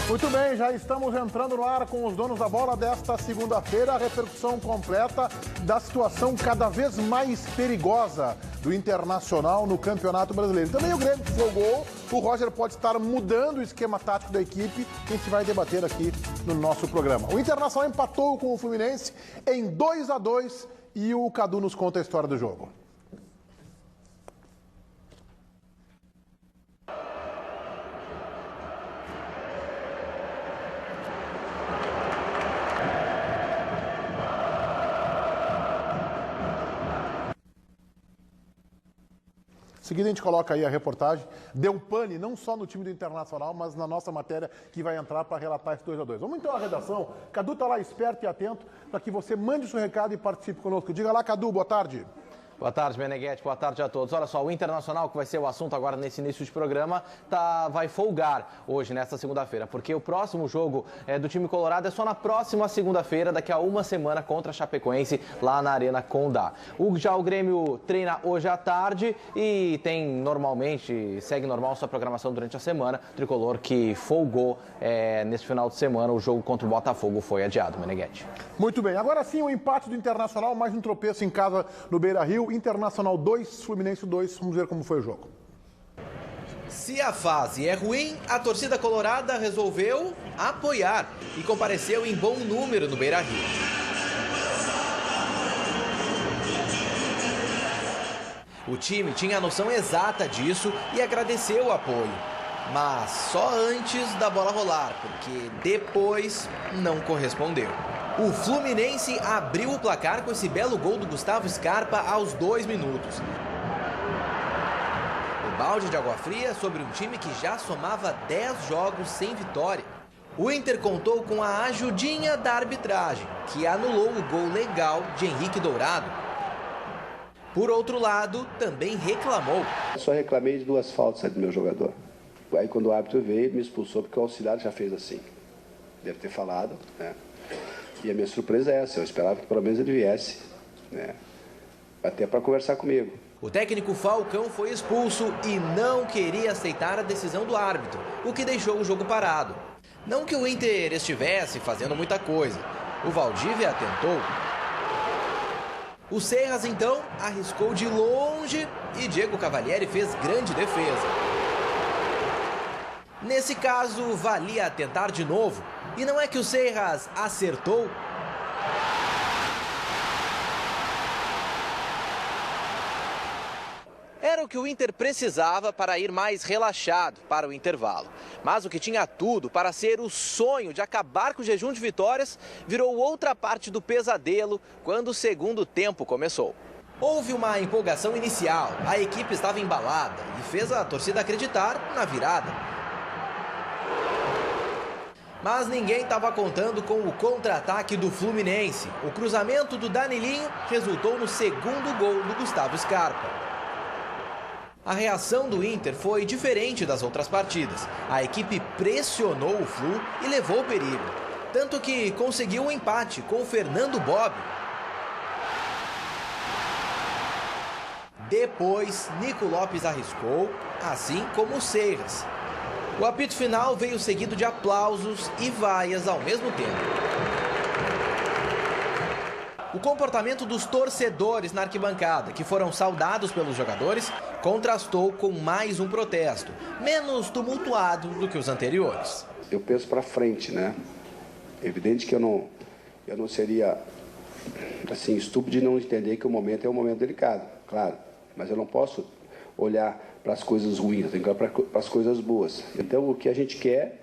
Muito bem, já estamos entrando no ar com os donos da bola desta segunda-feira. A repercussão completa da situação cada vez mais perigosa do Internacional no Campeonato Brasileiro. Também o Grêmio folgou. O Roger pode estar mudando o esquema tático da equipe, que a gente vai debater aqui no nosso programa. O Internacional empatou com o Fluminense em 2-2 e o Cadu nos conta a história do jogo. Em seguida a gente coloca aí a reportagem. Deu pane não só no time do Internacional, mas na nossa matéria que vai entrar para relatar esse 2-2. Vamos então à redação. Cadu está lá esperto e atento para que você mande o seu recado e participe conosco. Diga lá, Cadu, boa tarde. Boa tarde, Meneghetti. Boa tarde a todos. Olha só, o Internacional, que vai ser o assunto agora nesse início de programa, vai folgar hoje, nesta segunda-feira, porque o próximo jogo do time colorado é só na próxima segunda-feira, daqui a uma semana, contra a Chapecoense, lá na Arena Condá. Já o Grêmio treina hoje à tarde e segue normal sua programação durante a semana. O tricolor que folgou nesse final de semana, o jogo contra o Botafogo foi adiado, Meneghetti. Muito bem, agora sim o empate do Internacional, mais um tropeço em casa no Beira-Rio. Internacional 2, Fluminense 2. Vamos ver como foi o jogo. Se a fase é ruim, a torcida colorada resolveu apoiar e compareceu em bom número no Beira-Rio. O time tinha a noção exata disso e agradeceu o apoio. Mas só antes da bola rolar, porque depois não correspondeu. O Fluminense abriu o placar com esse belo gol do Gustavo Scarpa aos 2 minutos. O balde de água fria sobre um time que já somava 10 jogos sem vitória. O Inter contou com a ajudinha da arbitragem, que anulou o gol legal de Henrique Dourado. Por outro lado, também reclamou. Eu só reclamei de 2 faltas do meu jogador. Aí quando o árbitro veio, me expulsou porque o auxiliar já fez assim. Deve ter falado, né? E a minha surpresa é essa, eu esperava que pelo menos ele viesse, né? Até para conversar comigo. O técnico Falcão foi expulso e não queria aceitar a decisão do árbitro, o que deixou o jogo parado. Não que o Inter estivesse fazendo muita coisa, o Valdívia tentou. O Serras então arriscou de longe e Diego Cavalieri fez grande defesa. Nesse caso, valia tentar de novo. E não é que o Serras acertou. Era o que o Inter precisava para ir mais relaxado para o intervalo. Mas o que tinha tudo para ser o sonho de acabar com o jejum de vitórias virou outra parte do pesadelo quando o segundo tempo começou. Houve uma empolgação inicial, a equipe estava embalada e fez a torcida acreditar na virada. Mas ninguém estava contando com o contra-ataque do Fluminense. O cruzamento do Danilinho resultou no segundo gol do Gustavo Scarpa. A reação do Inter foi diferente das outras partidas. A equipe pressionou o Flu e levou o perigo. Tanto que conseguiu um empate com o Fernando Bob. Depois, Nico Lopes arriscou, assim como o Serras. O apito final veio seguido de aplausos e vaias ao mesmo tempo. O comportamento dos torcedores na arquibancada, que foram saudados pelos jogadores, contrastou com mais um protesto, menos tumultuado do que os anteriores. Eu penso para frente, né? Evidente que eu não seria assim estúpido de não entender que o momento é um momento delicado, claro, mas eu não posso olhar para as coisas ruins, eu tenho que olhar para as coisas boas. Então, o que a gente quer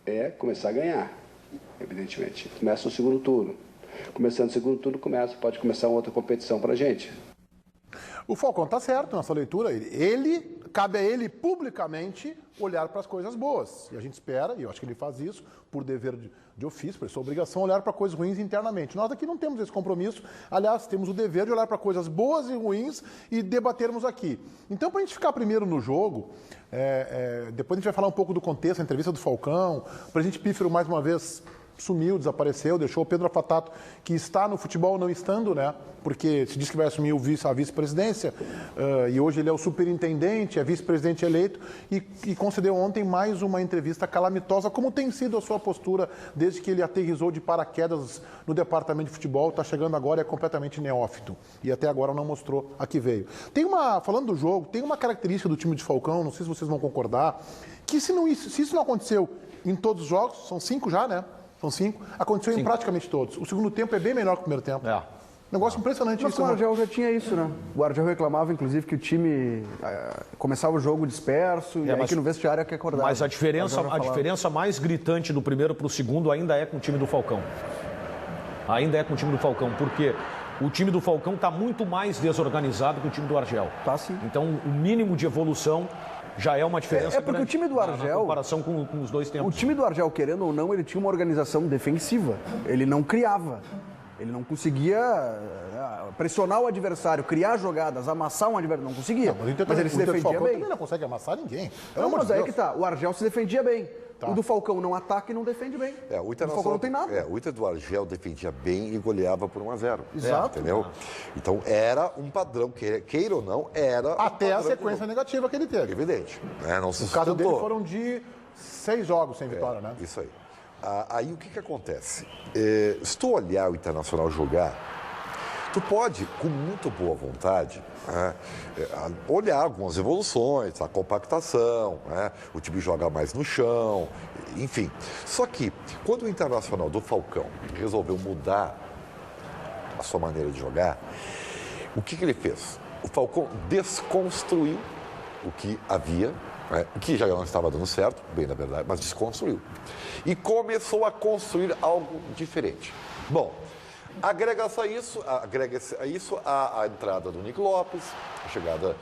é começar a ganhar, evidentemente. Começa o segundo turno. Começando o segundo turno, pode começar uma outra competição para a gente. O Falcão está certo nessa leitura. Cabe a ele publicamente olhar para as coisas boas. E a gente espera, e eu acho que ele faz isso, por dever de ofício, por sua obrigação, olhar para coisas ruins internamente. Nós aqui não temos esse compromisso. Aliás, temos o dever de olhar para coisas boas e ruins e debatermos aqui. Então, para a gente ficar primeiro no jogo, depois a gente vai falar um pouco do contexto, a entrevista do Falcão, presidente Pífero, mais uma vez, sumiu, desapareceu, deixou o Pedro Afatato, que está no futebol não estando, né? Porque se diz que vai assumir a vice-presidência, e hoje ele é o superintendente, é vice-presidente eleito, e concedeu ontem mais uma entrevista calamitosa, como tem sido a sua postura desde que ele aterrissou de paraquedas no departamento de futebol, está chegando agora e é completamente neófito. E até agora não mostrou a que veio. Falando do jogo, tem uma característica do time de Falcão, não sei se vocês vão concordar, que se isso não aconteceu em todos os jogos, são 5 já, né? São 5. Aconteceu em praticamente todos. O segundo tempo é bem melhor que o primeiro tempo. Negócio impressionante isso. Mas o Argel já tinha isso, né? O Argel reclamava, inclusive, que o time começava o jogo disperso e aí que no vestiário é que acordava. Mas a diferença mais gritante do primeiro para o segundo ainda é com o time do Falcão. Ainda é com o time do Falcão, porque o time do Falcão está muito mais desorganizado que o time do Argel. Tá, sim. Então, o mínimo de evolução já é uma diferença porque grande o time do Argel, na comparação com os dois tempos. O time do Argel, querendo ou não, ele tinha uma organização defensiva. Ele não criava. Ele não conseguia pressionar o adversário, criar jogadas, amassar um adversário. Não conseguia. Mas ele se defendia bem. Ele não consegue amassar ninguém. Não, mas aí que tá. O Argel se defendia bem. Tá. O do Falcão não ataca e não defende bem. O Falcão não tem nada. O Inter do Argel defendia bem e goleava por 1-0. Exato. Entendeu? Então era um padrão, queira ou não, era. Até a sequência negativa que ele teve. Evidente. Né? Não se No caso sustentou. dele foram de 6 jogos sem vitória, né? Isso aí. Aí o que acontece? Se tu olhar o Internacional jogar, tu pode, com muito boa vontade, olhar algumas evoluções, a compactação, o time joga mais no chão, enfim. Só que, quando o Internacional do Falcão resolveu mudar a sua maneira de jogar, o que ele fez? O Falcão desconstruiu o que havia, que já não estava dando certo, bem na verdade, mas desconstruiu. E começou a construir algo diferente. Bom, agrega-se a isso a entrada do Nico Lopes, a chegada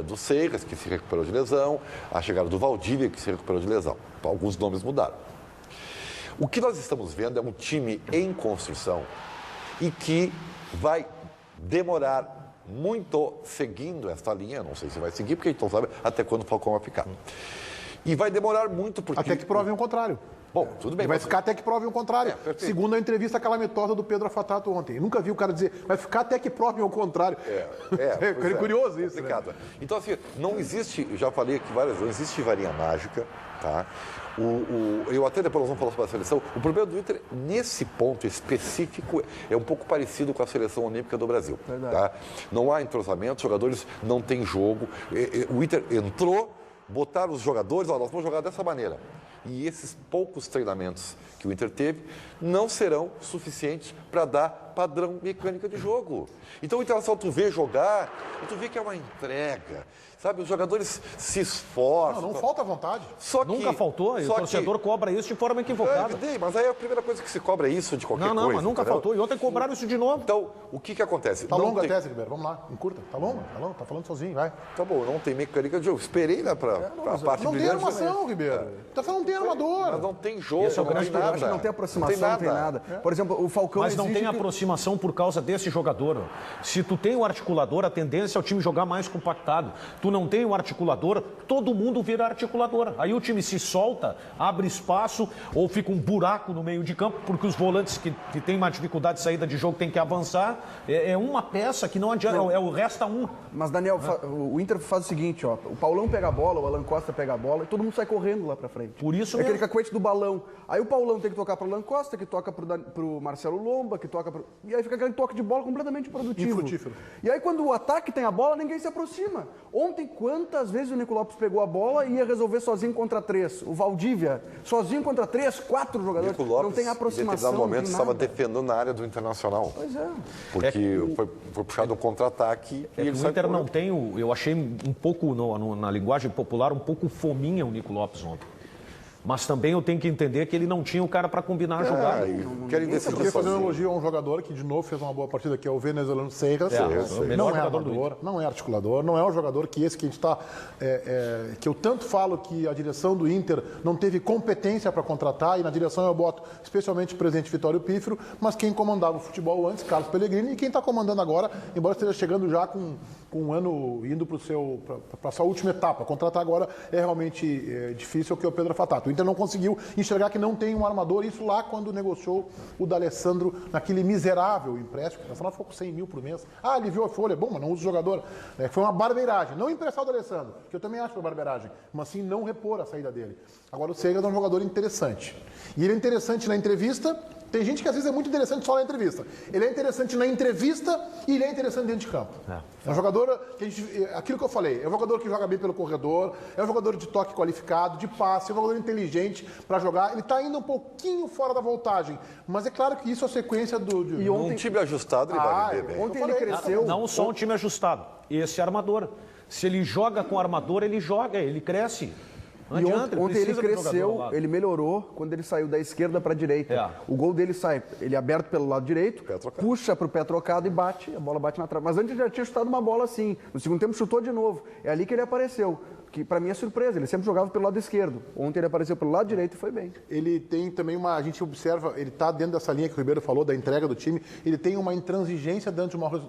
do Seiras, que se recuperou de lesão, a chegada do Valdívia, que se recuperou de lesão. Alguns nomes mudaram. O que nós estamos vendo é um time em construção e que vai demorar muito seguindo esta linha, não sei se vai seguir, porque a gente não sabe até quando o Falcão vai ficar. E vai demorar muito porque... Até que provem o contrário. Bom, tudo bem. Vai ficar até que provem o contrário. Segundo a entrevista calamitosa do Pedro Afatato ontem. Eu nunca vi o cara dizer, vai ficar até que provem o contrário. É curioso isso. Complicado. Né? Então, assim, não existe, eu já falei aqui várias vezes, não existe varinha mágica, tá? Eu até depois nós vamos falar sobre a seleção. O problema do Inter, nesse ponto específico, é um pouco parecido com a seleção olímpica do Brasil. Tá? Não há entrosamento, os jogadores não têm jogo. O Inter entrou, botaram os jogadores, nós vamos jogar dessa maneira. E esses poucos treinamentos que o Inter teve não serão suficientes para dar padrão mecânica de jogo. Então, o Internacional, tu vê jogar e tu vê que é uma entrega. Sabe, os jogadores se esforçam. Não falta vontade. Nunca faltou, e o torcedor cobra isso de forma equivocada. Mas aí a primeira coisa que se cobra é isso de qualquer coisa. Não, mas nunca faltou. E ontem cobraram isso de novo. Então, o que acontece? Tá longa a tese, Ribeiro. Vamos lá, encurta. Tá longa, tá falando sozinho, vai. Tá bom, não tem mecânica de jogo. Esperei, né, pra parte Não tem brilhante. armação, Ribeiro. Tá falando, não tem armador. Mas não tem jogo, Esse é o não grande tem nada. Não tem aproximação, não tem nada. Por exemplo, o Falcão Mas não tem aproximação por causa desse jogador. Se tu tem o articulador, a tendência é o time jogar mais compactado. Tu não tem o articulador, todo mundo vira articulador. Aí o time se solta, abre espaço ou fica um buraco no meio de campo, porque os volantes que têm uma dificuldade de saída de jogo têm que avançar. É uma peça que não adianta, é o resta um. Mas, Daniel, o Inter faz o seguinte, ó, o Paulão pega a bola, o Alan Costa pega a bola e todo mundo sai correndo lá pra frente. Por isso é aquele mesmo. cacuete do balão. Aí o Paulão tem que tocar pro Alan Costa, que toca pro Marcelo Lomba, que toca pro... E aí fica aquele toque de bola completamente produtivo. Infrutífero. E aí quando o ataque tem a bola, ninguém se aproxima. Ontem, quantas vezes o Nico Lopes pegou a bola e ia resolver sozinho contra 3? O Valdívia, sozinho contra 3, 4 jogadores. Nico Lopes, não tem aproximação. Em determinado momento, não tem estava nada. defendendo na área do Internacional. Pois é. Porque foi puxado um contra-ataque e ele O saiu Inter não correndo. tem, eu achei um pouco, na linguagem popular, um pouco fominha o Nico Lopes ontem. Mas também eu tenho que entender que ele não tinha o cara para combinar a jogada. Querem Eu decidir queria fazer um sozinho. elogio a um jogador que, de novo, fez uma boa partida, que é o venezuelano Seiras. o melhor Não é jogador do armador, não é articulador, não é um jogador que esse que a gente está... que eu tanto falo que a direção do Inter não teve competência para contratar, e na direção eu boto especialmente o presidente Vitório Pífero, mas quem comandava o futebol antes, Carlos Pellegrini, e quem está comandando agora, embora esteja chegando já com com um ano indo para a sua última etapa. Contratar agora é realmente difícil, é o que o Pedro Fatato. O Inter não conseguiu enxergar que não tem um armador, isso lá quando negociou o D'Alessandro naquele miserável empréstimo. O Nacional ficou com 100 mil por mês. Ah, ele viu a folha, bom, mas não usa o jogador. Foi uma barbeiragem. Não emprestar o D'Alessandro, que eu também acho que foi barbeiragem, mas sim não repor a saída dele. Agora o Segas é um jogador interessante. E ele é interessante na entrevista. Tem gente que às vezes é muito interessante só na entrevista. Ele é interessante na entrevista e ele é interessante dentro de campo. É um jogador que aquilo que eu falei, é um jogador que joga bem pelo corredor, é um jogador de toque qualificado, de passe, é um jogador inteligente para jogar. Ele está indo um pouquinho fora da voltagem, mas é claro que isso é a sequência do... E ontem... Um time ajustado ele vai vender bem. Ontem ele cresceu... Não só um time ajustado, esse armador. Se ele joga com armador, ele joga, ele cresce. E ontem ele cresceu, ele melhorou quando ele saiu da esquerda para a direita. O gol dele sai, ele é aberto pelo lado direito, puxa para o pé trocado e bate, a bola bate na trave. Mas antes ele já tinha chutado uma bola assim. No segundo tempo chutou de novo. É ali que ele apareceu. Que para mim é surpresa, ele sempre jogava pelo lado esquerdo. Ontem ele apareceu pelo lado direito e foi bem. Ele tem também a gente observa, ele está dentro dessa linha que o Ribeiro falou, da entrega do time, ele tem uma intransigência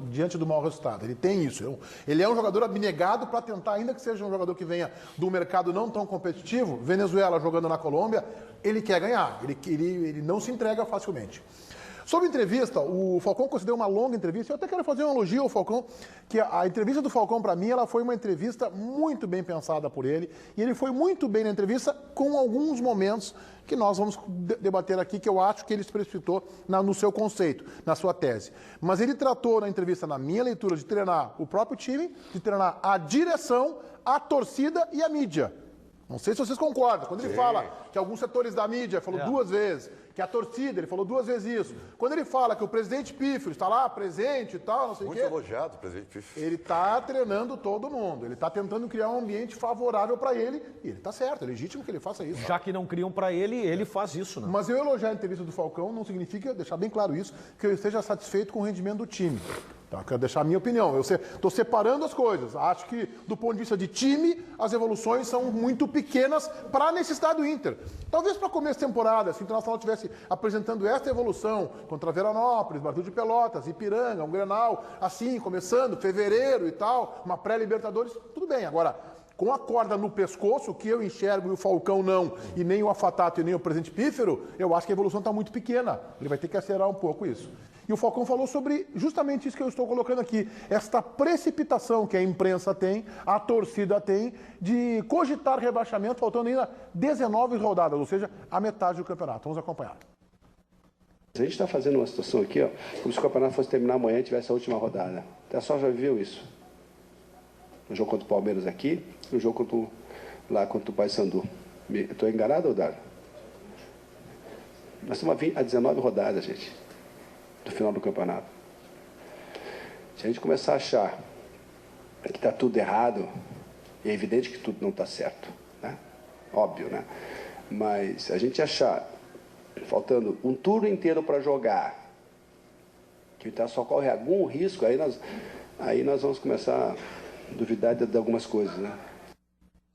diante do mau resultado. Ele tem isso. Ele é um jogador abnegado para tentar, ainda que seja um jogador que venha do mercado não tão competitivo, Venezuela jogando na Colômbia, ele quer ganhar, ele não se entrega facilmente. Sobre a entrevista, o Falcão concedeu uma longa entrevista. Eu até quero fazer um elogio ao Falcão, que a entrevista do Falcão, para mim, ela foi uma entrevista muito bem pensada por ele. E ele foi muito bem na entrevista, com alguns momentos que nós vamos debater aqui, que eu acho que ele se precipitou no seu conceito, na sua tese. Mas ele tratou na entrevista, na minha leitura, de treinar o próprio time, de treinar a direção, a torcida e a mídia. Não sei se vocês concordam. Quando ele fala que alguns setores da mídia, falou 2 vezes, que a torcida, ele falou 2 vezes isso. Quando ele fala que o presidente Pífero está lá presente e tal, não sei o quê. Muito elogiado o presidente Pífero. Ele está treinando todo mundo. Ele está tentando criar um ambiente favorável para ele. E ele está certo, é legítimo que ele faça isso. Já que não criam para ele, ele faz isso, né? Mas eu elogiar a entrevista do Falcão não significa, deixar bem claro isso, que eu esteja satisfeito com o rendimento do time. Tá? Quero deixar a minha opinião. Eu estou separando as coisas. Acho que, do ponto de vista de time, as evoluções são muito pequenas para a necessidade do Inter. Talvez para começo de temporada, se o Internacional estivesse apresentando esta evolução contra Veranópolis, Brasil de Pelotas, Ipiranga, um Grenal, assim, começando, fevereiro e tal, uma pré-Libertadores, tudo bem. Agora, com a corda no pescoço, o que eu enxergo e o Falcão não, e nem o Afatato e nem o presidente Pífero, eu acho que a evolução está muito pequena. Ele vai ter que acelerar um pouco isso. E o Falcão falou sobre justamente isso que eu estou colocando aqui, esta precipitação que a imprensa tem, a torcida tem, de cogitar rebaixamento, faltando ainda 19 rodadas, ou seja, a metade do campeonato. Vamos acompanhar. A gente está fazendo uma situação aqui, ó, como se o campeonato fosse terminar amanhã e tivesse a última rodada. Até só já viu isso. No jogo contra o Palmeiras aqui, no jogo contra o Paysandu. Estou enganado, Dário? Nós estamos a 19 rodadas, gente, do final do campeonato. Se a gente começar a achar que está tudo errado, é evidente que tudo não está certo, né? Óbvio, né? Mas se a gente achar, faltando um turno inteiro para jogar, que o Internacional corre algum risco, aí nós vamos começar a duvidar de algumas coisas, né?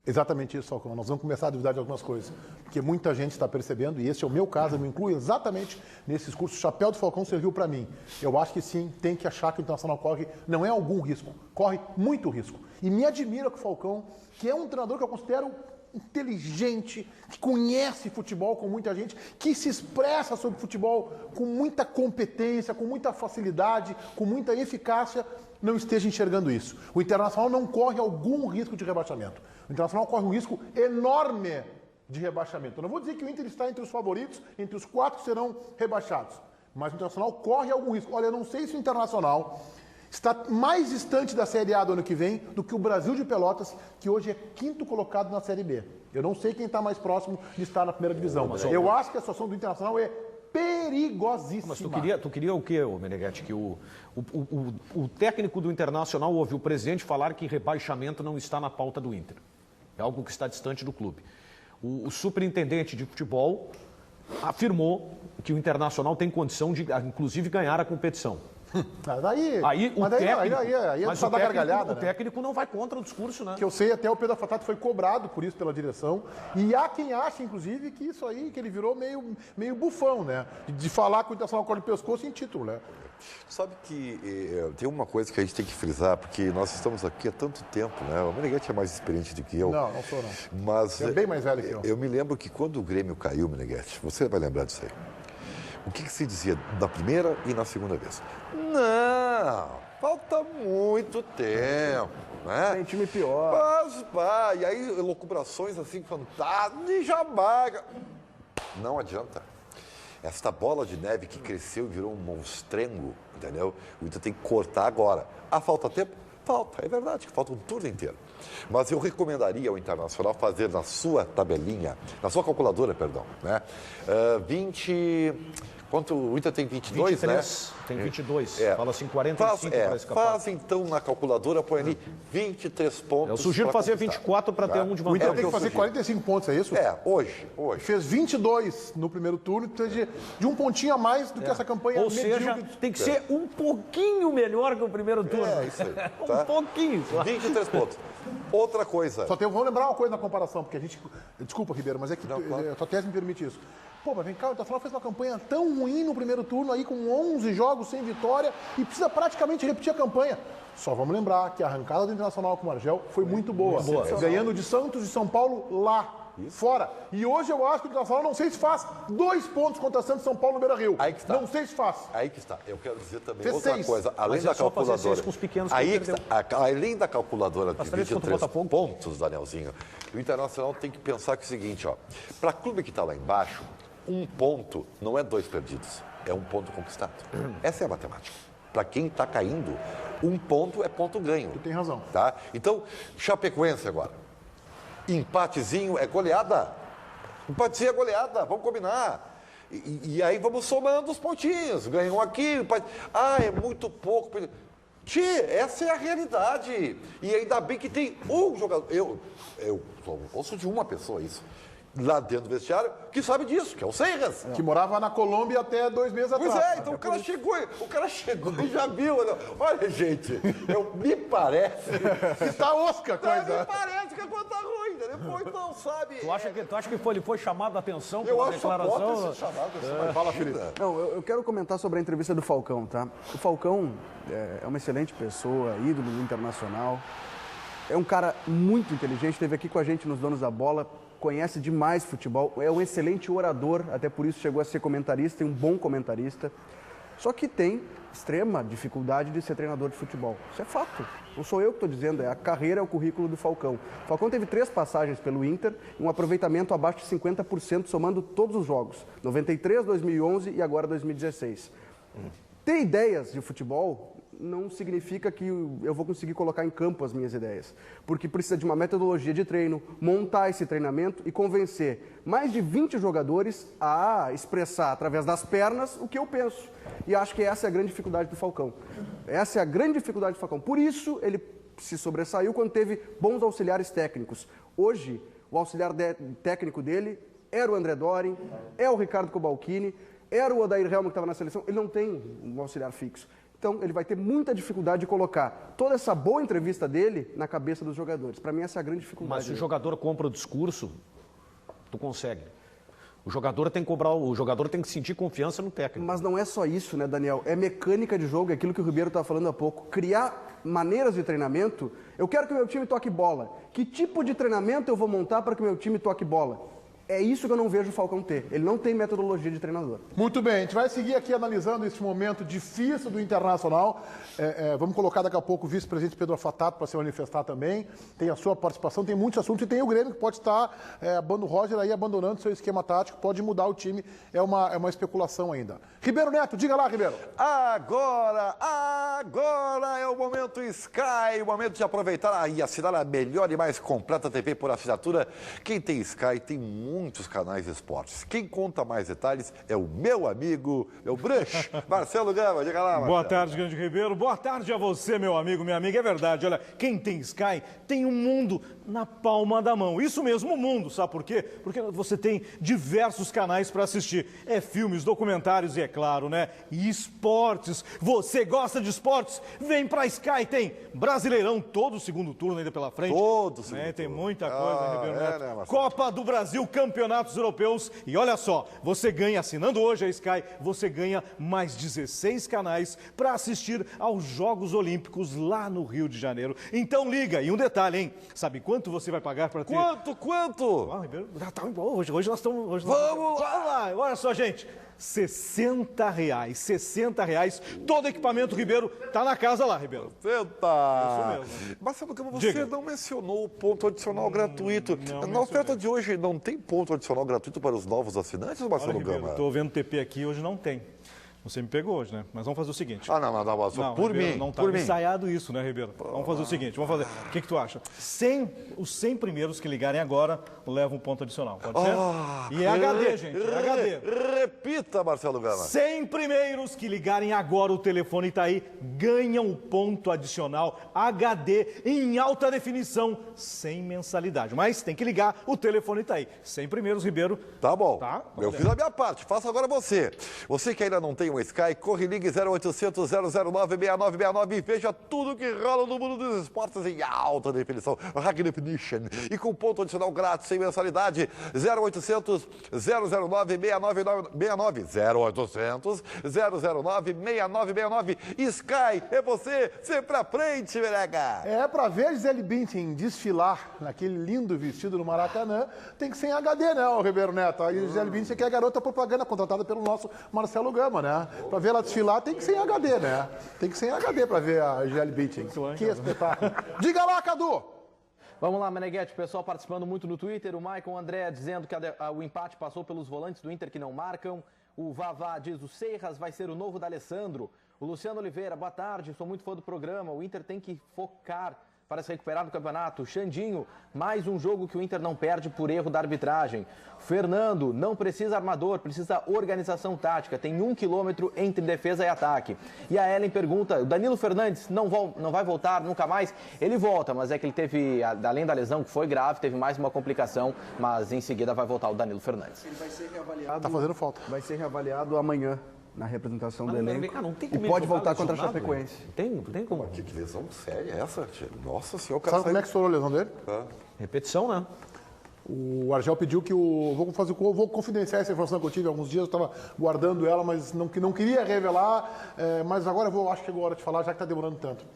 Exatamente isso, Falcão. Nós vamos começar a duvidar de algumas coisas, porque muita gente está percebendo, e esse é o meu caso, eu me incluo exatamente nesses cursos. O chapéu do Falcão serviu para mim. Eu acho que sim, tem que achar que o Internacional corre, não é algum risco, corre muito risco. E me admira que o Falcão, que é um treinador que eu considero inteligente, que conhece futebol com muita gente, que se expressa sobre futebol com muita competência, com muita facilidade, com muita eficácia, não esteja enxergando isso. O Internacional não corre algum risco de rebaixamento. O Internacional corre um risco enorme de rebaixamento. Eu não vou dizer que o Inter está entre os favoritos, entre os 4 que serão rebaixados, mas o Internacional corre algum risco. Olha, eu não sei se o Internacional está mais distante da Série A do ano que vem do que o Brasil de Pelotas, que hoje é 5º colocado na Série B. Eu não sei quem está mais próximo de estar na primeira divisão. Eu acho que a situação do Internacional é perigosíssima. Mas tu queria o quê, Meneghetti? Que o técnico do Internacional ouviu o presidente falar que rebaixamento não está na pauta do Inter. É algo que está distante do clube. O superintendente de futebol afirmou que o Internacional tem condição de, inclusive, ganhar a competição. Aí é só dar gargalhada, o técnico não vai contra o discurso, né? Que eu sei, até o Pedro Afatato foi cobrado por isso pela direção. E há quem acha, inclusive, que isso aí, que ele virou meio bufão, né? De falar com o Internacional com o pescoço em título, né? Sabe que tem uma coisa que a gente tem que frisar, porque nós estamos aqui há tanto tempo, né? O Meneghetti é mais experiente do que eu. Não sou não. Mas é bem mais velho que eu. Eu me lembro que quando o Grêmio caiu, Meneghetti, você vai lembrar disso aí. O que se dizia na primeira e na segunda vez? Não, falta muito tempo, né? Tem time pior. Mas vai, e aí locubrações assim fantásticas, e jamais. Não adianta. Esta bola de neve que cresceu e virou um monstrengo, entendeu? O Inter tem que cortar agora. Falta tempo? Falta, é verdade, que falta um turno inteiro. Mas eu recomendaria ao Internacional fazer na sua tabelinha, na sua calculadora, perdão, né? 20... Quanto o Inter tem 22, 23, né? Tem 22. Fala assim, 45 para escapar. Faz então na calculadora, põe ali 23 pontos. Eu sugiro fazer 24 para ter um de O vantagem. Inter tem que fazer 45 pontos, é isso? Hoje. Fez 22 no primeiro turno, precisa de um pontinho a mais do que essa campanha Ou seja, tem que ser um pouquinho melhor que o primeiro turno. É isso aí. Tá? Um pouquinho. 23 pontos. Outra coisa. Vamos lembrar uma coisa na comparação, porque a gente... Desculpa, Ribeiro, mas é que claro. a tua tese me permite isso. Pô, mas vem cá, o Internacional fez uma campanha tão ruim no primeiro turno aí, com 11 jogos sem vitória, e precisa praticamente repetir a campanha. Só vamos lembrar que a arrancada do Internacional com o Argel foi muito boa. Ganhando de Santos e São Paulo lá. Fora. E hoje eu acho que o Internacional não sei se faz 2 pontos contra Santos e São Paulo no Beira-Rio. Aí que está. Não sei se faz. Aí que está. Eu quero dizer também Fez outra 6. coisa. Além Mas da é só fazer calculadora. 6 com os pequenos que Aí ele que está. Além da calculadora de 23 pontos, Danielzinho, o Internacional tem que pensar que é o seguinte, ó. Para clube que está lá embaixo, 1 ponto não é 2 perdidos, é 1 ponto conquistado. Essa é a matemática. Para quem está caindo, 1 ponto é ponto ganho. Tu tem razão. Tá? Então, Chapecoense agora. Empatezinho é goleada. Empatezinho é goleada, vamos combinar. E aí vamos somando os pontinhos. Ganham aqui, empate. É muito pouco. Essa é a realidade. E ainda bem que tem um jogador. Eu só ouço de uma pessoa isso. Lá dentro do vestiário, que sabe disso, que é o Seiras. Que morava na Colômbia até 2 meses atrás. Pois então o cara chegou e já viu. Olha, gente, me parece que tá osca a coisa. Me parece que a coisa tá ruim, depois não sabe. Tu acha que ele foi chamado a atenção eu pela acho declaração? Que chamado, mas fala, Felipe. Não, eu quero comentar sobre a entrevista do Falcão, tá? O Falcão é uma excelente pessoa, ídolo do Internacional. É um cara muito inteligente, esteve aqui com a gente nos Donos da Bola, conhece demais futebol, é um excelente orador, até por isso chegou a ser comentarista, e um bom comentarista. Só que tem extrema dificuldade de ser treinador de futebol. Isso é fato. Não sou eu que estou dizendo, a carreira, é o currículo do Falcão. O Falcão teve 3 passagens pelo Inter, um aproveitamento abaixo de 50%, somando todos os jogos. 93, 2011 e agora 2016. Ter ideias de futebol não significa que eu vou conseguir colocar em campo as minhas ideias. Porque precisa de uma metodologia de treino, montar esse treinamento e convencer mais de 20 jogadores a expressar através das pernas o que eu penso. E acho que essa é a grande dificuldade do Falcão. Essa é a grande dificuldade do Falcão. Por isso ele se sobressaiu quando teve bons auxiliares técnicos. Hoje, o auxiliar técnico dele era o André Dorin, é o Ricardo Cobalcini, era o Odair Helman que estava na seleção. Ele não tem um auxiliar fixo. Então, ele vai ter muita dificuldade de colocar toda essa boa entrevista dele na cabeça dos jogadores. Para mim, essa é a grande dificuldade. Mas se o jogador compra o discurso, tu consegue. O jogador tem que cobrar, o jogador tem que sentir confiança no técnico. Mas não é só isso, né, Daniel? É mecânica de jogo, é aquilo que o Ribeiro estava falando há pouco. Criar maneiras de treinamento. Eu quero que o meu time toque bola. Que tipo de treinamento eu vou montar para que o meu time toque bola? É isso que eu não vejo o Falcão ter. Ele não tem metodologia de treinador. Muito bem, a gente vai seguir aqui analisando esse momento difícil do Internacional. Vamos colocar daqui a pouco o vice-presidente Pedro Afatato para se manifestar também. Tem a sua participação, tem muitos assuntos. E tem o Grêmio que pode estar, o Roger aí abandonando seu esquema tático, pode mudar o time. É uma especulação ainda. Ribeiro Neto, diga lá, Ribeiro. Agora é o momento Sky, o momento de aproveitar e assinar a melhor e mais completa TV por assinatura. Quem tem Sky tem muito muitos canais de esportes. Quem conta mais detalhes é o meu amigo, meu bruxo, Marcelo Gama. Diga lá, Marcelo. Boa tarde, Grande Ribeiro. Boa tarde a você, meu amigo, minha amiga. É verdade, olha, quem tem Sky tem um mundo na palma da mão. Isso mesmo, o mundo. Sabe por quê? Porque você tem diversos canais para assistir. É filmes, documentários e, é claro, né, esportes. Você gosta de esportes? Vem pra Sky. Tem Brasileirão, todo o segundo turno ainda pela frente. Todo segundo né? Tem turno. muita coisa, Ribeiro Neto. Né, Marcelo? Copa do Brasil, campeonatos europeus. E olha só, você ganha, assinando hoje a Sky, você ganha mais 16 canais para assistir aos Jogos Olímpicos lá no Rio de Janeiro. Então liga. E um detalhe, hein? Sabe quanto você vai pagar para ter... Quanto? Ah, Ribeiro, já tá igual hoje. Hoje nós estamos... Vamos lá! Olha só, gente. R$60. Todo equipamento, Ribeiro, tá na casa lá, Ribeiro. Senta! Isso mesmo. Marcelo Gama, você Diga. não mencionou o ponto adicional gratuito. não Na oferta mencionei. de hoje não tem ponto adicional gratuito para os novos assinantes, Olha, Marcelo Ribeiro, Gama? tô vendo TP aqui, hoje não tem. Você me pegou hoje, né? Mas vamos fazer o seguinte. Não, Marcelo, por Ribeiro, mim, não tá por mim. ensaiado isso, né, Ribeiro? Vamos fazer o seguinte, vamos fazer. O que tu acha? Os 100 primeiros que ligarem agora levam um ponto adicional, pode ser? E é HD, gente, é HD. Repita, Marcelo Gama. 100 primeiros que ligarem agora, o telefone tá aí, ganham um ponto adicional HD em alta definição, sem mensalidade. Mas tem que ligar, o telefone tá aí. 100 primeiros, Ribeiro. Tá bom, Tá? eu fiz a minha parte, faça agora você. Você que ainda não tem um Sky, corre e ligue 0800 009 6969 e veja tudo que rola no mundo dos esportes em alta definição, High Definition, e com ponto adicional grátis, sem mensalidade, 0800 009 6969, 0800 009 6969, Sky, é você, sempre à frente, Melega. É, pra ver Gisele Bündchen desfilar naquele lindo vestido no Maracanã, tem que ser em HD, né, ô Ribeiro Neto? A Gisele Bündchen que é a garota propaganda contratada pelo nosso Marcelo Gama, né? Pra ver ela desfilar tem que ser em HD, né? Tem que ser em HD pra ver a Gisele Bündchen. Que espetáculo. Diga lá, Cadu! Vamos lá, Meneghete, o pessoal participando muito no Twitter, o Maicon André dizendo que o empate passou pelos volantes do Inter que não marcam, o Vavá diz, o Seiras vai ser o novo D'Alessandro, o Luciano Oliveira, boa tarde, sou muito fã do programa, o Inter tem que focar para se recuperar no campeonato. Xandinho, mais um jogo que o Inter não perde por erro da arbitragem. Fernando, não precisa armador, precisa organização tática. Tem 1 quilômetro entre defesa e ataque. E a Ellen pergunta, o Danilo Fernandes não vai voltar nunca mais? Ele volta, mas é que ele teve, além da lesão, que foi grave, teve mais uma complicação, mas em seguida vai voltar o Danilo Fernandes. Ele vai ser reavaliado. Tá fazendo falta. Vai ser reavaliado amanhã na representação do elenco. Não tem E como pode ele jogar voltar contra a lesionado? Chapecoense. Tem como. Que lesão séria é essa, tia? Nossa senhora, o cara Sabe como é que estourou a lesão dele? Repetição, né? O Argel pediu que vou confidenciar essa informação que eu tive há alguns dias, eu estava guardando ela, mas não queria revelar, mas agora acho que chegou a hora de falar, já que está demorando tanto.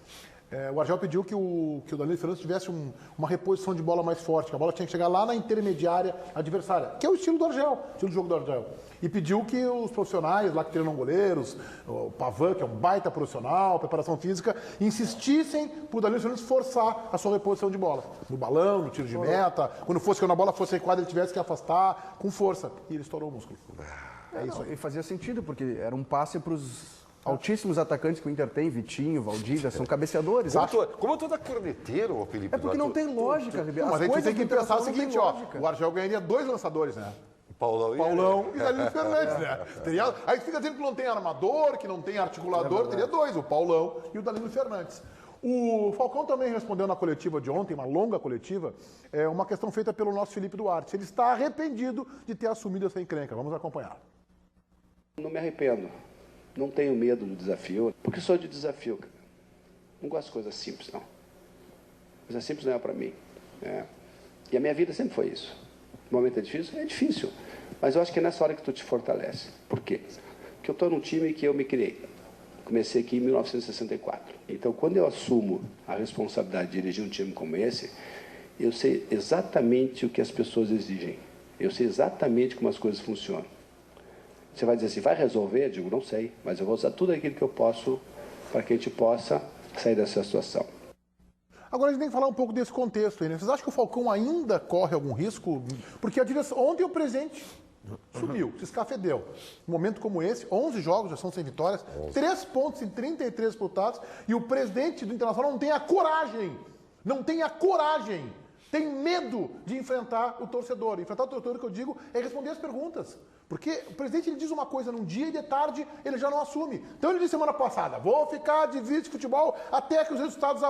O Argel pediu que o Danilo Fernandes tivesse uma reposição de bola mais forte, que a bola tinha que chegar lá na intermediária adversária, que é o estilo do Argel, estilo do jogo do Argel. E pediu que os profissionais lá que treinam goleiros, o Pavan, que é um baita profissional, preparação física, insistissem para o Danilo Fernandes forçar a sua reposição de bola. No balão, no tiro de meta, quando a bola fosse recuada, ele tivesse que afastar com força. E ele estourou o músculo. É isso. E fazia sentido, porque era um passe para os altíssimos atacantes que o Inter tem, Vitinho, Valdívia, são cabeceadores. Como tu é corneteiro, ô Felipe? É porque não tem lógica, Ribeiro. Mas As a gente coisas tem que do pensar o Internacional não seguinte, tem ó, lógica. o Argel ganharia 2 lançadores, né? Paulão E Danilo Fernandes, né? Aí fica dizendo que não tem armador, que não tem articulador, teria 2, o Paulão e o Danilo Fernandes. O Falcão também respondeu na coletiva de ontem, uma longa coletiva, uma questão feita pelo nosso Felipe Duarte. Ele está arrependido de ter assumido essa encrenca. Vamos acompanhar. Não me arrependo. Não tenho medo do desafio, porque sou de desafio, cara. Não gosto de coisas simples, não. Coisa simples não é para mim. E a minha vida sempre foi isso. O momento é difícil? É difícil. Mas eu acho que é nessa hora que tu te fortalece. Por quê? Porque eu estou num time que eu me criei. Comecei aqui em 1964. Então, quando eu assumo a responsabilidade de dirigir um time como esse, eu sei exatamente o que as pessoas exigem. Eu sei exatamente como as coisas funcionam. Você vai dizer assim, vai resolver? Eu digo, não sei, mas eu vou usar tudo aquilo que eu posso para que a gente possa sair dessa situação. Agora a gente tem que falar um pouco desse contexto aí, né? Vocês acham que o Falcão ainda corre algum risco? Porque a direção, ontem o presidente sumiu, se escafedeu. Um momento como esse, 11 jogos, já são 100 vitórias, 3 pontos em 33 disputados, e o presidente do Internacional não tem a coragem tem medo de enfrentar o torcedor. Enfrentar o torcedor, que eu digo, é responder as perguntas. Porque o presidente ele diz uma coisa num dia e de tarde ele já não assume. Então ele disse semana passada, vou ficar de vice-futebol até que os resultados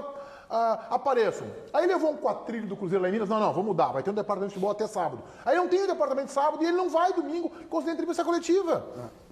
apareçam. Aí levou um quatrilho do Cruzeiro lá em Minas, não, vou mudar, vai ter um departamento de futebol até sábado. Aí não tem o departamento de sábado e ele não vai domingo conceder entrevista coletiva.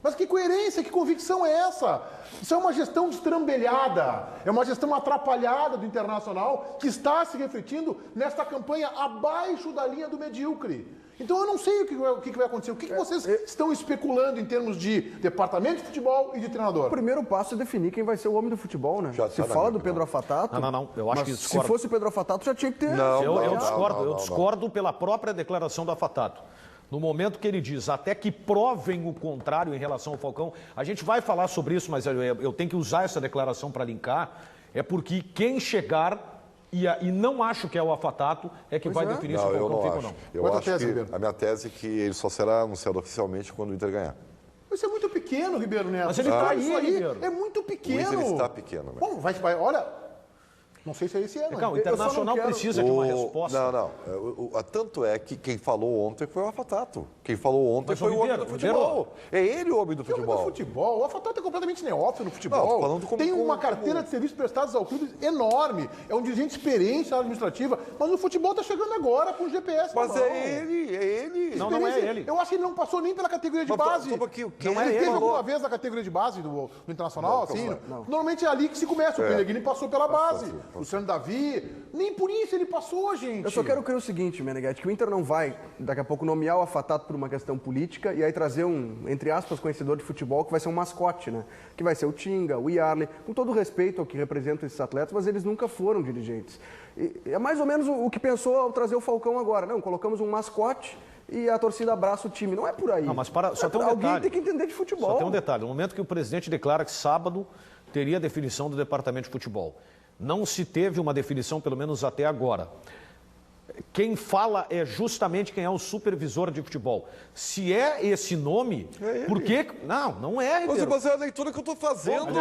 Mas que coerência, que convicção é essa? Isso é uma gestão destrambelhada, é uma gestão atrapalhada do Internacional que está se refletindo nesta campanha abaixo da linha do medíocre. Então eu não sei o que vai acontecer. O que vocês estão especulando em termos de departamento de futebol e de treinador? O primeiro passo é definir quem vai ser o homem do futebol, né? Se fala do Pedro Afatato... Não. Eu acho que discordo. Se fosse o Pedro Afatato, já tinha que ter... Eu discordo pela própria declaração do Afatato. No momento que ele diz, até que provem o contrário em relação ao Falcão, a gente vai falar sobre isso, mas eu tenho que usar essa declaração para linkar, é porque quem chegar... E não acho que é o Afatato que vai definir se o Falcão fica ou não. Eu acho que a minha tese é que ele só será anunciado oficialmente quando o Inter ganhar. Isso é muito pequeno, Ribeiro Neto. Mas ele está aí, Ribeiro. É muito pequeno. O Inter está pequeno. Né? Bom, olha... Não sei se é esse ano. O Internacional precisa de uma resposta. Não. Tanto é que quem falou ontem foi o Afatato. Quem falou ontem foi o homem do futebol. É ele o homem do futebol. O Afatato é completamente neófito no futebol. Tem uma carteira de serviços prestados ao clube enorme. É um dirigente experiente na administrativa. Mas o futebol está chegando agora com o GPS. Mas é ele. Não é ele. Eu acho que ele não passou nem pela categoria de base. Ele teve alguma vez a categoria de base do Internacional? Normalmente é ali que se começa. O Pellegrini passou pela base. O Luciano Davi, nem por isso ele passou, gente. Eu só quero crer o seguinte, Meneghetti, que o Inter não vai, daqui a pouco, nomear o Afatato por uma questão política e aí trazer um, entre aspas, conhecedor de futebol que vai ser um mascote, né? Que vai ser o Tinga, o Yarley, com todo respeito ao que representam esses atletas, mas eles nunca foram dirigentes. E é mais ou menos o que pensou ao trazer o Falcão agora. Não, colocamos um mascote e a torcida abraça o time. Não é por aí. Não, mas só tem um detalhe. Alguém tem que entender de futebol. Só tem um detalhe. No momento que o presidente declara que sábado teria a definição do departamento de futebol, não se teve uma definição, pelo menos até agora. Quem fala é justamente quem é o supervisor de futebol. Se é esse nome, por que... Não é, Ribeiro. Mas é a leitura que eu estou fazendo.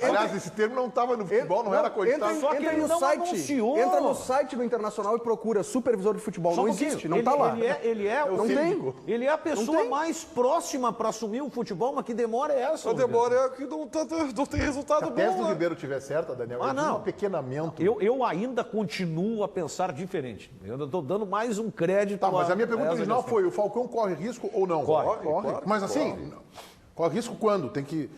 Aliás, esse termo não estava no futebol, não era cogitado. Só que ele não anunciou. Entra no site do Internacional e procura supervisor de futebol. Não existe, não está lá. Ele é a pessoa mais próxima para assumir o futebol, mas que demora é essa? A demora é que não tem resultado bom. Se a tese do Ribeiro estiver certa, Daniel, não. Um apequenamento. Eu ainda continuo a pensar diferente. Eu estou dando mais um crédito. Tá, mas a minha pergunta original foi: o Falcão corre risco ou não? Corre. Mas assim, corre risco quando? Tem que...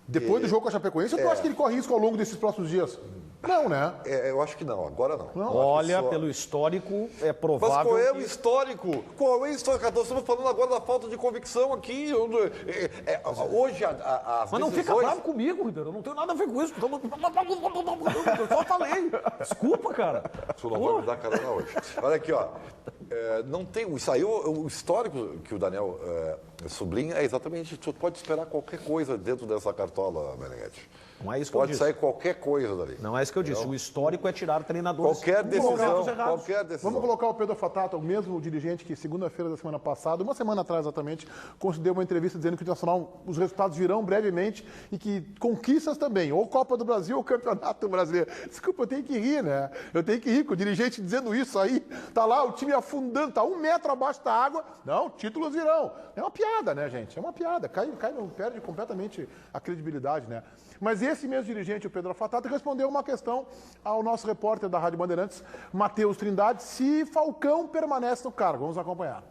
Depois do jogo com a Chapecoense, ou tu acha que ele corre risco ao longo desses próximos dias? Não, né? Eu acho que não, agora não. Olha, pelo histórico, é provável. Mas qual é o histórico? Qual é o histórico? Nós estamos falando agora da falta de convicção aqui. Hoje, mas não fica bravo comigo, Ribeiro. Eu não tenho nada a ver com isso. Eu só falei. Desculpa, cara. Isso não vai me dar carona hoje. Olha aqui, ó. Não tem. Isso aí, o histórico que o Daniel sublinha é exatamente. Tu pode esperar qualquer coisa dentro dessa cartola, Meneghetti. Não é isso que eu disse. Pode sair qualquer coisa dali. Não é isso que eu disse. O histórico é tirar treinadores. Qualquer decisão. Vamos colocar o Pedro Afatato, o mesmo dirigente que segunda-feira da semana passada, uma semana atrás exatamente, concedeu uma entrevista dizendo que o Internacional, os resultados virão brevemente e que conquistas também, ou Copa do Brasil ou Campeonato Brasileiro. Desculpa, eu tenho que rir, né? Eu tenho que rir com o dirigente dizendo isso aí. Tá lá o time afundando, tá 1 metro abaixo da água. Não, títulos virão. É uma piada, né, gente? É uma piada. Perde completamente a credibilidade, né? Mas esse mesmo dirigente, o Pedro Afatato, respondeu uma questão ao nosso repórter da Rádio Bandeirantes, Matheus Trindade, se Falcão permanece no cargo. Vamos acompanhar.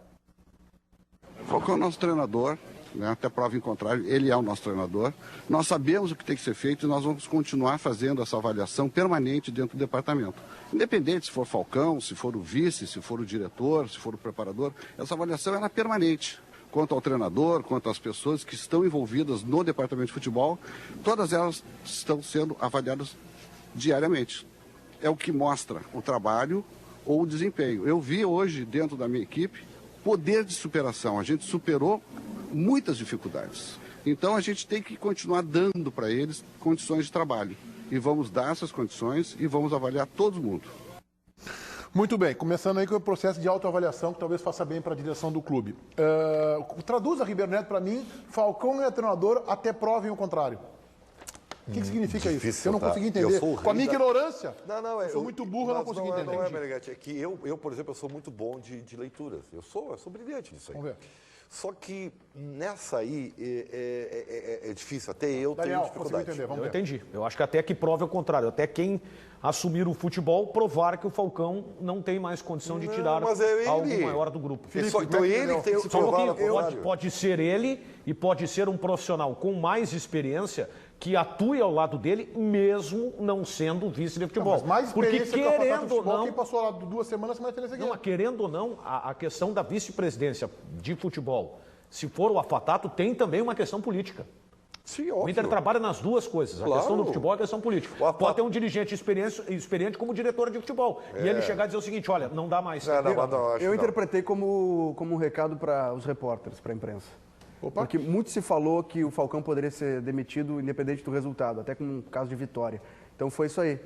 Falcão é o nosso treinador, né? Até prova em contrário, ele é o nosso treinador. Nós sabemos o que tem que ser feito e nós vamos continuar fazendo essa avaliação permanente dentro do departamento. Independente se for Falcão, se for o vice, se for o diretor, se for o preparador, essa avaliação é permanente. Quanto ao treinador, quanto às pessoas que estão envolvidas no departamento de futebol, todas elas estão sendo avaliadas diariamente. É o que mostra o trabalho ou o desempenho. Eu vi hoje, dentro da minha equipe, poder de superação. A gente superou muitas dificuldades. Então, a gente tem que continuar dando para eles condições de trabalho. E vamos dar essas condições e vamos avaliar todo mundo. Muito bem, começando aí com o processo de autoavaliação que talvez faça bem para a direção do clube. Traduza, Ribeiro Neto, para mim, Falcão é treinador até provem o contrário. O que significa difícil, isso? Eu não tá? consegui entender. Com a minha ignorância, Não, eu sou muito burro, eu não consegui entender. Não é, Meneghetti. É que eu, por exemplo, eu sou muito bom de leituras. Eu sou brilhante nisso aí. Vamos ver. Só que nessa aí é difícil. Até eu Daniel, tenho dificuldade. entender, vamos Eu ver. entendi. Eu acho que até que prove o contrário. Até quem assumir o futebol provar que o Falcão não tem mais condição de tirar mas é ele. algo maior do grupo. Então ele que tem que Só um provar pouquinho, o contrário. pode ser ele e pode ser um profissional com mais experiência que atue ao lado dele, mesmo não sendo vice de futebol. Mas mais Porque experiência para querendo ou futebol, não, quem passou lá 2 semanas, mais experiência que não, ele. querendo ou não, a questão da vice-presidência de futebol, se for o Afatato, tem também uma questão política. Sim, O Inter óbvio. trabalha nas duas coisas. A Claro. questão do futebol e a questão política. Pode ter um dirigente experiente como diretor de futebol. E ele chegar e dizer o seguinte, olha, não dá mais. Eu interpretei como um recado para os repórteres, para a imprensa. Porque muito se falou que o Falcão poderia ser demitido independente do resultado, até com um caso de vitória. Então foi isso aí.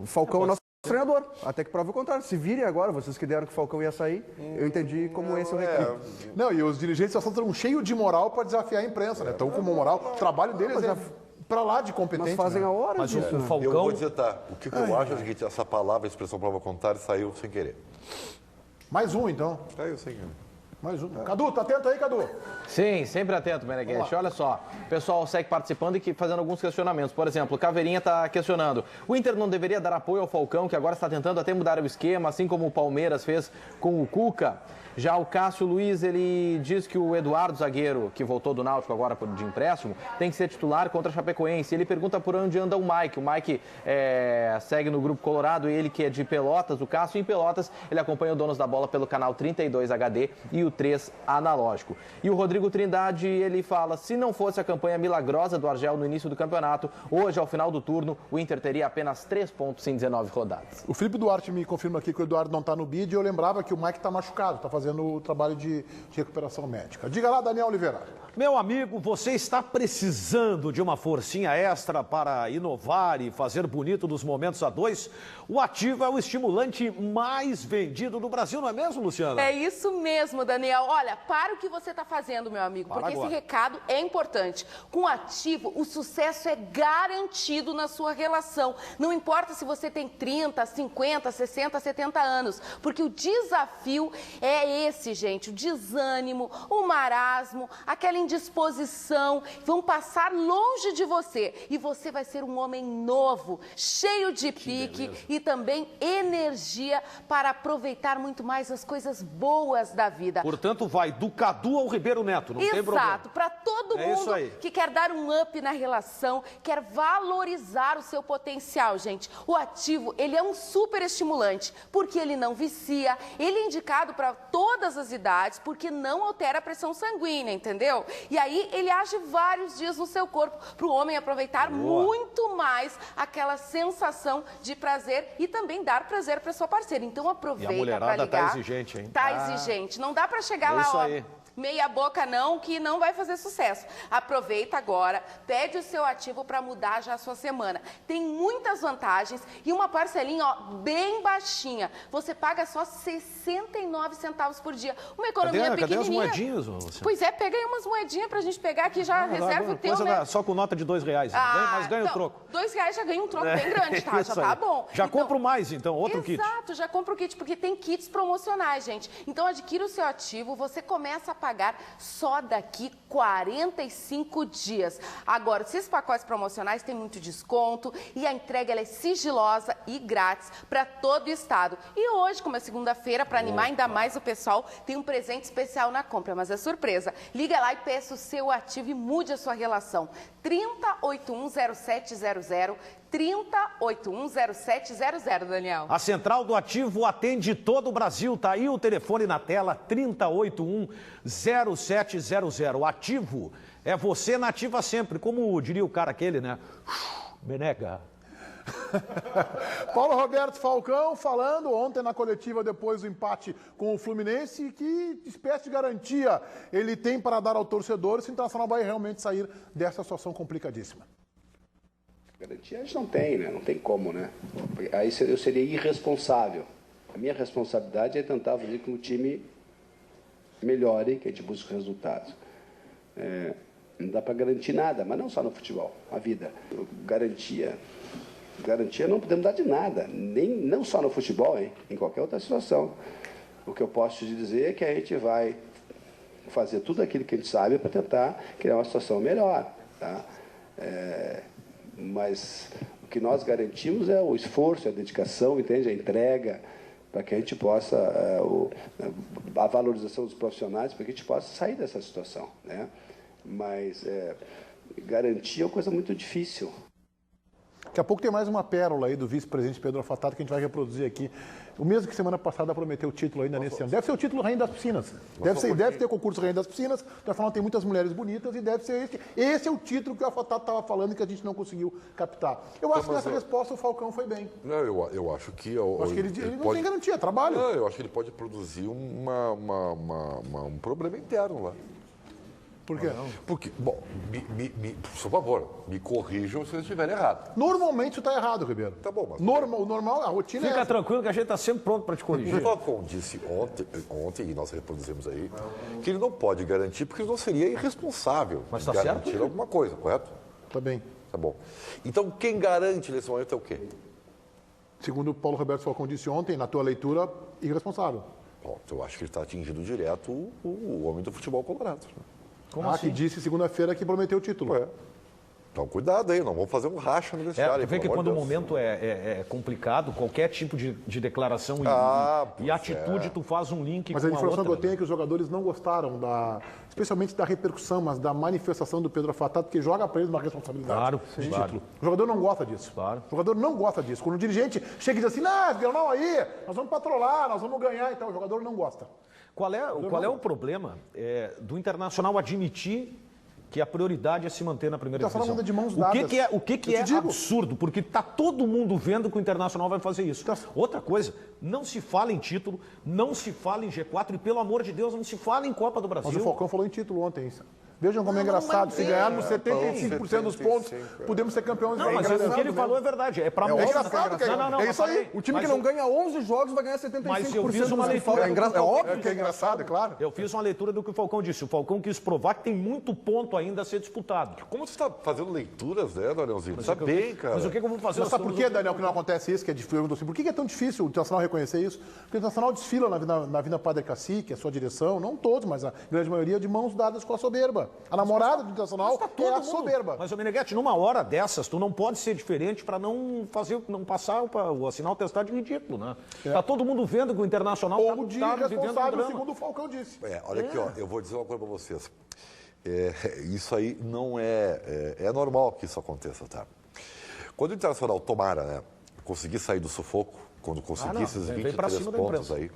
O Falcão é o nosso treinador, até que prove o contrário. Se virem agora, vocês que deram que o Falcão ia sair, eu entendi como esse é o recado. Não, e os dirigentes só estão cheios de moral para desafiar a imprensa, né? Estão com uma moral. O trabalho deles é para lá de competente. Mas fazem né? a hora Mas disso. o né? Falcão... Eu vou dizer, tá, o que eu acho é o seguinte, essa palavra, a expressão prova contrário, saiu sem querer. Mais um, então. Saiu sem querer. Mais um. Cadu, tá atento aí, Cadu? Sim, sempre atento, Meneghetti. Olha só, o pessoal segue participando e fazendo alguns questionamentos. Por exemplo, o Caveirinha está questionando. O Inter não deveria dar apoio ao Falcão, que agora está tentando até mudar o esquema, assim como o Palmeiras fez com o Cuca? Já o Cássio Luiz, ele diz que o Eduardo, zagueiro, que voltou do Náutico agora de empréstimo, tem que ser titular contra a Chapecoense. Ele pergunta por onde anda o Mike. O Mike segue no Grupo Colorado, ele que é de Pelotas, o Cássio em Pelotas. Ele acompanha o Donos da Bola pelo canal 32 HD e o 3 analógico. E o Rodrigo Trindade, ele fala, se não fosse a campanha milagrosa do Argel no início do campeonato, hoje, ao final do turno, o Inter teria apenas 3 pontos em 19 rodadas. O Felipe Duarte me confirma aqui que o Eduardo não está no bid. Eu lembrava que o Mike está machucado, está fazendo o trabalho de recuperação médica. Diga lá, Daniel Oliveira. Meu amigo, você está precisando de uma forcinha extra para inovar e fazer bonito nos momentos a dois? O Ativo é o estimulante mais vendido do Brasil, não é mesmo, Luciana? É isso mesmo, Daniel. Olha, para o que você está fazendo, meu amigo, Para porque agora. esse recado é importante. Com o Ativo, o sucesso é garantido na sua relação. Não importa se você tem 30, 50, 60, 70 anos, porque o desafio é esse, gente, o desânimo, o marasmo, aquela indisposição, vão passar longe de você e você vai ser um homem novo, cheio de pique e também energia para aproveitar muito mais as coisas boas da vida. Portanto, vai do Cadu ao Ribeiro Neto, não tem problema. Exato, para todo É isso mundo aí. que quer dar um up na relação, quer valorizar o seu potencial, gente. O Ativo, ele é um super estimulante, porque ele não vicia, ele é indicado para todas as idades, porque não altera a pressão sanguínea, entendeu? E aí ele age vários dias no seu corpo, para o homem aproveitar muito mais aquela sensação de prazer e também dar prazer para sua parceira. Então aproveita para mulherada ligar. tá exigente, hein? Tá exigente. Não dá para chegar lá, isso ó, aí. meia boca não, que não vai fazer sucesso. Aproveita agora, pede o seu Ativo para mudar já a sua semana. Tem muitas vantagens e uma parcelinha, ó, bem baixinha. Você paga só 69 centavos por dia. Uma economia Cadê as pequenininha. moedinhas, Luciana? Pois é, pega aí umas moedinhas pra gente pegar aqui, já reserva o teu, Coisa né? só com nota de R$2, mas ganha o troco. R$2 já ganha um troco bem grande, tá? Já Isso tá aí. bom. Já Então, compro mais, então, outro kit. Exato, já compra o kit, porque tem kits promocionais, gente. Então adquira o seu Ativo, você começa a pagar só daqui 45 dias. Agora, esses pacotes promocionais têm muito desconto e a entrega ela é sigilosa e grátis para todo o estado. E hoje, como é segunda-feira, para animar ainda mais o pessoal, tem um presente especial na compra, mas é surpresa. Liga lá e peça o seu Ativo e mude a sua relação. 30810700, 30810700, Daniel. A Central do Ativo atende todo o Brasil. Tá aí o telefone na tela, 30810700. Ativo é você na ativa sempre, como diria o cara aquele, né? Menega. Paulo Roberto Falcão falando ontem na coletiva depois do empate com o Fluminense, que espécie de garantia ele tem para dar ao torcedor se o Internacional vai realmente sair dessa situação complicadíssima. Garantia a gente não tem, né? Não tem como, né? Aí eu seria irresponsável. A minha responsabilidade é tentar fazer com que o time melhore, que a gente busque resultados. Não dá para garantir nada, mas não só no futebol, a vida. Garantia não podemos dar de nada, não só no futebol, hein? Em qualquer outra situação. O que eu posso te dizer é que a gente vai fazer tudo aquilo que a gente sabe para tentar criar uma situação melhor, tá? Mas o que nós garantimos é o esforço, a dedicação, entende? A entrega, para que a gente possa, a valorização dos profissionais, para que a gente possa sair dessa situação, né? Mas garantir é uma coisa muito difícil. Daqui a pouco tem mais uma pérola aí do vice-presidente Pedro Afatato que a gente vai reproduzir aqui. O mesmo que semana passada prometeu o título ainda nesse ano. Deve ser o título Rainha das Piscinas. Deve ter concurso Rainha das Piscinas. O Internacional tem muitas mulheres bonitas e deve ser esse. Esse é o título que o Afatato estava falando e que a gente não conseguiu captar. Eu acho que nessa resposta o Falcão foi bem. Não, eu acho que... Acho que ele não tem garantia, é trabalho. Não, eu acho que ele pode produzir um problema interno lá. Por quê? Porque, bom, por favor, me corrijam se eu estiver errado. Normalmente isso está errado, Ribeiro. Tá bom, mas... O normal, a rotina Fica tranquilo que a gente está sempre pronto para te corrigir. O Falcão disse ontem, e nós reproduzimos aí, que ele não pode garantir porque não seria irresponsável garantir alguma coisa, correto? Tá bem. Tá bom. Então, quem garante nesse momento é o quê? Segundo o Paulo Roberto Falcão disse ontem, na tua leitura, irresponsável. Bom, eu acho que ele está atingindo direto o homem do futebol colorado. Como assim? Que disse segunda-feira que prometeu o título. Então, cuidado aí, não vamos fazer um racha no vestiário. Tu vê que quando o momento é complicado, qualquer tipo de declaração e atitude, tu faz um link com a outra. Mas a informação que eu tenho é que os jogadores não gostaram, especialmente da repercussão, mas da manifestação do Pedro Afatato, que joga para eles uma responsabilidade de título. O jogador não gosta disso. Claro. O jogador não gosta disso. Quando o dirigente chega e diz assim, não, aí, nós vamos patrolar, nós vamos ganhar, então o jogador não gosta. Qual é o problema do Internacional admitir que a prioridade é se manter na primeira divisão? Anda de mãos dadas. O que é absurdo? Porque está todo mundo vendo que o Internacional vai fazer isso. Outra coisa, não se fala em título, não se fala em G4 e, pelo amor de Deus, não se fala em Copa do Brasil. Mas o Falcão falou em título ontem. Vejam como é engraçado. Se ganharmos 75% dos pontos, podemos ser campeões. Não, mas o que ele falou é verdade. É para mostrar. É isso aí. O time que não ganha 11 jogos vai ganhar 75%. Mas eu fiz uma leitura. É óbvio que é engraçado, é claro. Eu fiz uma leitura do que o Falcão disse. O Falcão quis provar que tem muito ponto ainda a ser disputado. Como você está fazendo leituras, né, Danielzinho? Está bem, cara. Mas o que eu vou fazer? Mas sabe por que, Daniel, que não acontece isso? Que é difícil? Por que é tão difícil o Internacional reconhecer isso? Porque o Internacional desfila na Avenida Padre Cacique, a sua direção, não todos, mas a grande maioria, de mãos dadas com a soberba. A namorada do Internacional é a soberba. Mas, Meneghete, numa hora dessas, tu não pode ser diferente para não passar o assinar o testado de ridículo, né? Tá todo mundo vendo que o Internacional tá responsável, segundo o Falcão disse. Olha aqui, ó, eu vou dizer uma coisa para vocês. Isso aí não é normal que isso aconteça, tá? Quando o Internacional tomara, né, conseguir sair do sufoco, quando conseguir esses 23 pontos aí,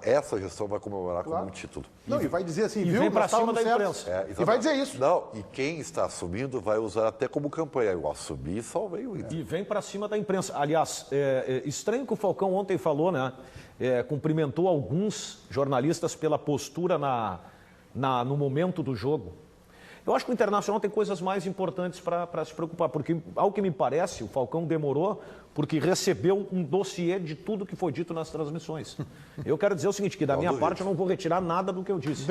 essa gestão vai comemorar com um título. Não, e vai dizer assim, viu? Vem para cima da imprensa. E vai dizer isso. Não, e quem está assumindo vai usar até como campanha. Eu assumi e salvei o Inter. E vem para cima da imprensa. Aliás, estranho que o Falcão ontem falou, né? Cumprimentou alguns jornalistas pela postura no momento do jogo. Eu acho que o Internacional tem coisas mais importantes para se preocupar, porque, ao que me parece, o Falcão demorou porque recebeu um dossiê de tudo que foi dito nas transmissões. Eu quero dizer o seguinte, que da minha parte eu não vou retirar nada do que eu disse.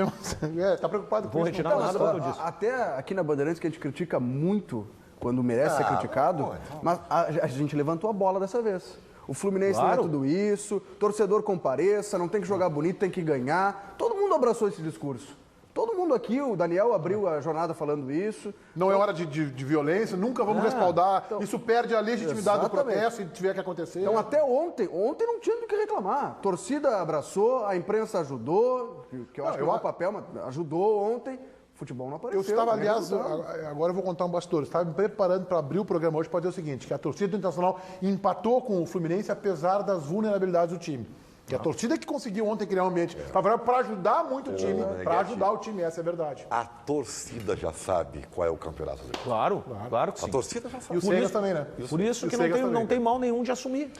Está preocupado com isso? Vou retirar nada do que eu disse. Até aqui na Bandeirantes, que a gente critica muito quando merece ser criticado, mas a gente levantou a bola dessa vez. O Fluminense não é tudo isso, torcedor compareça, não tem que jogar bonito, tem que ganhar. Todo mundo abraçou esse discurso. Todo mundo aqui, o Daniel abriu a jornada falando isso. Não é hora de violência, nunca vamos respaldar. Então, isso perde a legitimidade do protesto se tiver que acontecer. Então até ontem não tinha do que reclamar. A torcida abraçou, a imprensa ajudou, que eu acho que é o papel, mas ajudou ontem. O futebol não apareceu. Eu estava, aliás, agora eu vou contar um bastidor. Estava me preparando para abrir o programa hoje para dizer o seguinte, que a torcida do Internacional empatou com o Fluminense apesar das vulnerabilidades do time. Que a torcida que conseguiu ontem criar um ambiente para ajudar muito o time, para ajudar o time, essa é a verdade. A torcida já sabe qual é o campeonato dele. Claro que sim. A torcida já sabe. E o Cegas também, né? Por isso que não tem mal nenhum de assumir.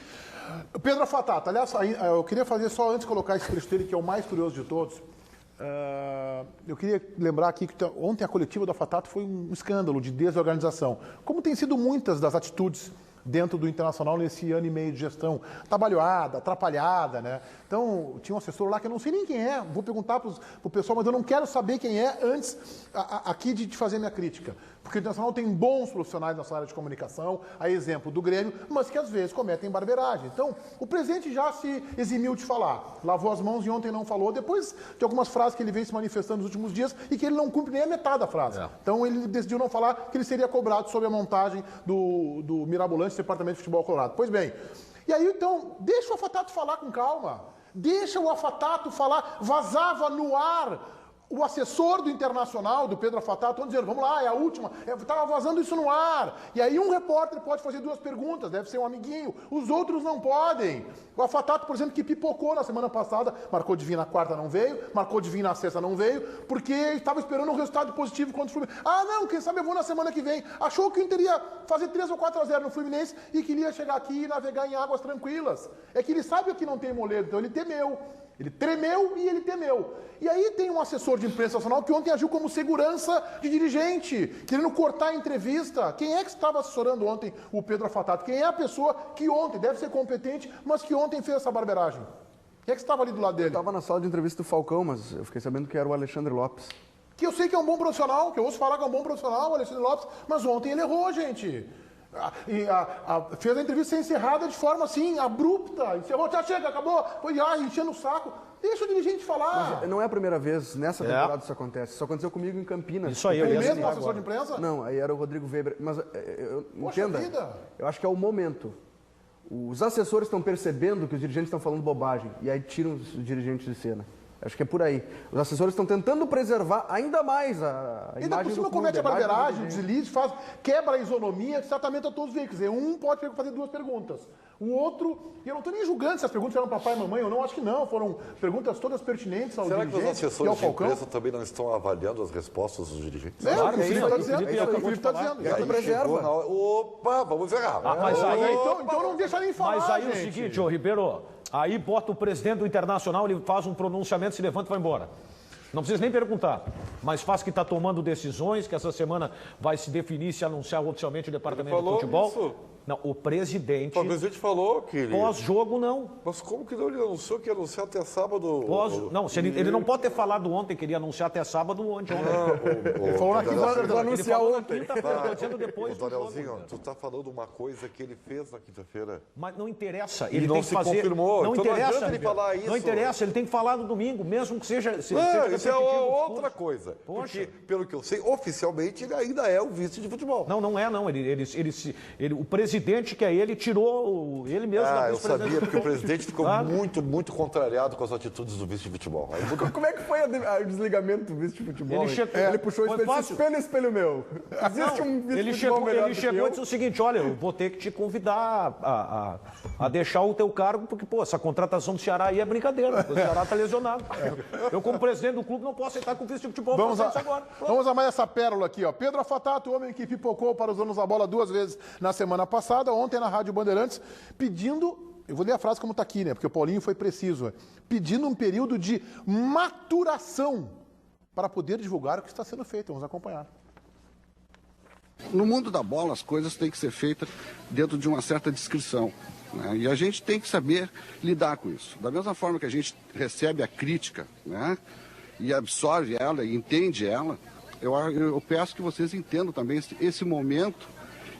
Pedro Afatato, aliás, eu queria fazer só antes de colocar esse trecho dele, que é o mais curioso de todos. Eu queria lembrar aqui que ontem a coletiva do Afatato foi um escândalo de desorganização. Como tem sido muitas das atitudes dentro do Internacional nesse ano e meio de gestão. Trabalhada, atrapalhada, né? Então, tinha um assessor lá que eu não sei nem quem é, vou perguntar pro pessoal, mas eu não quero saber quem é antes aqui de fazer minha crítica. Porque o Internacional tem bons profissionais nessa área de comunicação, a exemplo do Grêmio, mas que às vezes cometem barbeiragem. Então, o presidente já se eximiu de falar, lavou as mãos e ontem não falou, depois de algumas frases que ele vem se manifestando nos últimos dias e que ele não cumpre nem a metade da frase. Então, ele decidiu não falar que ele seria cobrado sobre a montagem do mirabolante Departamento de Futebol Colorado. Pois bem, e aí então, deixa o Afatato falar com calma, deixa o Afatato falar, vazava no ar o assessor do Internacional, do Pedro Afatato, estão dizendo, vamos lá, é a última, estava vazando isso no ar. E aí um repórter pode fazer 2 perguntas, deve ser um amiguinho, os outros não podem. O Afatato, por exemplo, que pipocou na semana passada, marcou de vir na quarta, não veio, marcou de vir na sexta, não veio, porque estava esperando um resultado positivo contra o Fluminense. Ah, não, quem sabe eu vou na semana que vem. Achou que o Inter ia fazer 3 ou 4-0 no Fluminense e queria chegar aqui e navegar em águas tranquilas. É que ele sabe que não tem moledo, então ele temeu. Ele tremeu e ele temeu. E aí tem um assessor de imprensa nacional que ontem agiu como segurança de dirigente, querendo cortar a entrevista. Quem é que estava assessorando ontem o Pedro Afatato? Quem é a pessoa que ontem, deve ser competente, mas que ontem fez essa barbeiragem? Quem é que estava ali do lado dele? Eu estava na sala de entrevista do Falcão, mas eu fiquei sabendo que era o Alexandre Lopes. Que eu sei que é um bom profissional, que eu ouço falar que é um bom profissional, o Alexandre Lopes, mas ontem ele errou, gente. Fez a entrevista ser encerrada de forma assim, abrupta. Encerrou, já chega, acabou. Foi enchendo o saco. Deixa o dirigente falar. Mas não é a primeira vez nessa temporada isso acontece. Isso aconteceu comigo em Campinas. Isso aí, o mesmo assessor de imprensa? Não, aí era o Rodrigo Weber. Mas entenda, eu acho que é o momento. Os assessores estão percebendo que os dirigentes estão falando bobagem e aí tiram os dirigentes de cena. Acho que é por aí. Os assessores estão tentando preservar ainda mais a imagem do clube. Ainda por cima comete a barbeiragem, deslize, quebra a isonomia, tratamento a todos os veículos. Um pode fazer 2 perguntas. O outro, e eu não estou nem julgando se as perguntas eram papai e mamãe ou não, acho que não. Foram perguntas todas pertinentes ao dirigente. Será que os assessores de imprensa também não estão avaliando as respostas dos dirigentes? Claro, o Felipe está dizendo. O Felipe está dizendo. E aí preserva. Opa, vamos errar. Mas aí, então não deixa nem falar, mas aí gente. O seguinte, ô Ribeiro, aí bota o presidente do Internacional, ele faz um pronunciamento, se levanta e vai embora. Não precisa nem perguntar, mas faz que está tomando decisões, que essa semana vai se definir, se anunciar oficialmente o Departamento de Futebol. Isso. Não, o presidente... O presidente falou que ele... Pós-jogo, não. Mas como que não? Ele anunciou que ia anunciar até sábado... Não, ele não pode ter falado ontem, que ele ia anunciar até sábado ontem. Ele falou na quinta-feira, anunciar ontem. Dizendo depois do Danielzinho, tu tá falando uma coisa que ele fez na quinta-feira. Mas não interessa, E ele não tem que se fazer... confirmou, Não então não interessa, adianta ele Ribeiro. falar isso. Não interessa, ele tem que falar no domingo, mesmo que seja... Isso é outra coisa. Porque, pelo que eu sei, oficialmente ele ainda é o vice de futebol. Não é, não. O presidente, que é ele, tirou ele mesmo da eu vice-presidência. sabia, porque o presidente ficou muito contrariado com as atitudes do vice de futebol. Aí, Como é que foi o desligamento do vice de futebol? Ele puxou o espelho, espelho meu. Existe um vice de futebol melhor do que eu? Ele chegou e disse o seguinte, olha, eu vou ter que te convidar a deixar o teu cargo, porque, essa contratação do Ceará aí é brincadeira. O Ceará está lesionado. Eu, como presidente do clube, não posso aceitar que o vice de futebol faça isso agora. Vamos a mais essa pérola aqui, ó. Pedro Afatato, homem que pipocou para os donos da bola 2 vezes na semana passada, ontem na Rádio Bandeirantes, pedindo, eu vou ler a frase como está aqui, né? Porque o Paulinho foi preciso, pedindo um período de maturação para poder divulgar o que está sendo feito. Vamos acompanhar. No mundo da bola, as coisas têm que ser feitas dentro de uma certa descrição, né? E a gente tem que saber lidar com isso. Da mesma forma que a gente recebe a crítica, né? E absorve ela e entende ela, eu peço que vocês entendam também esse momento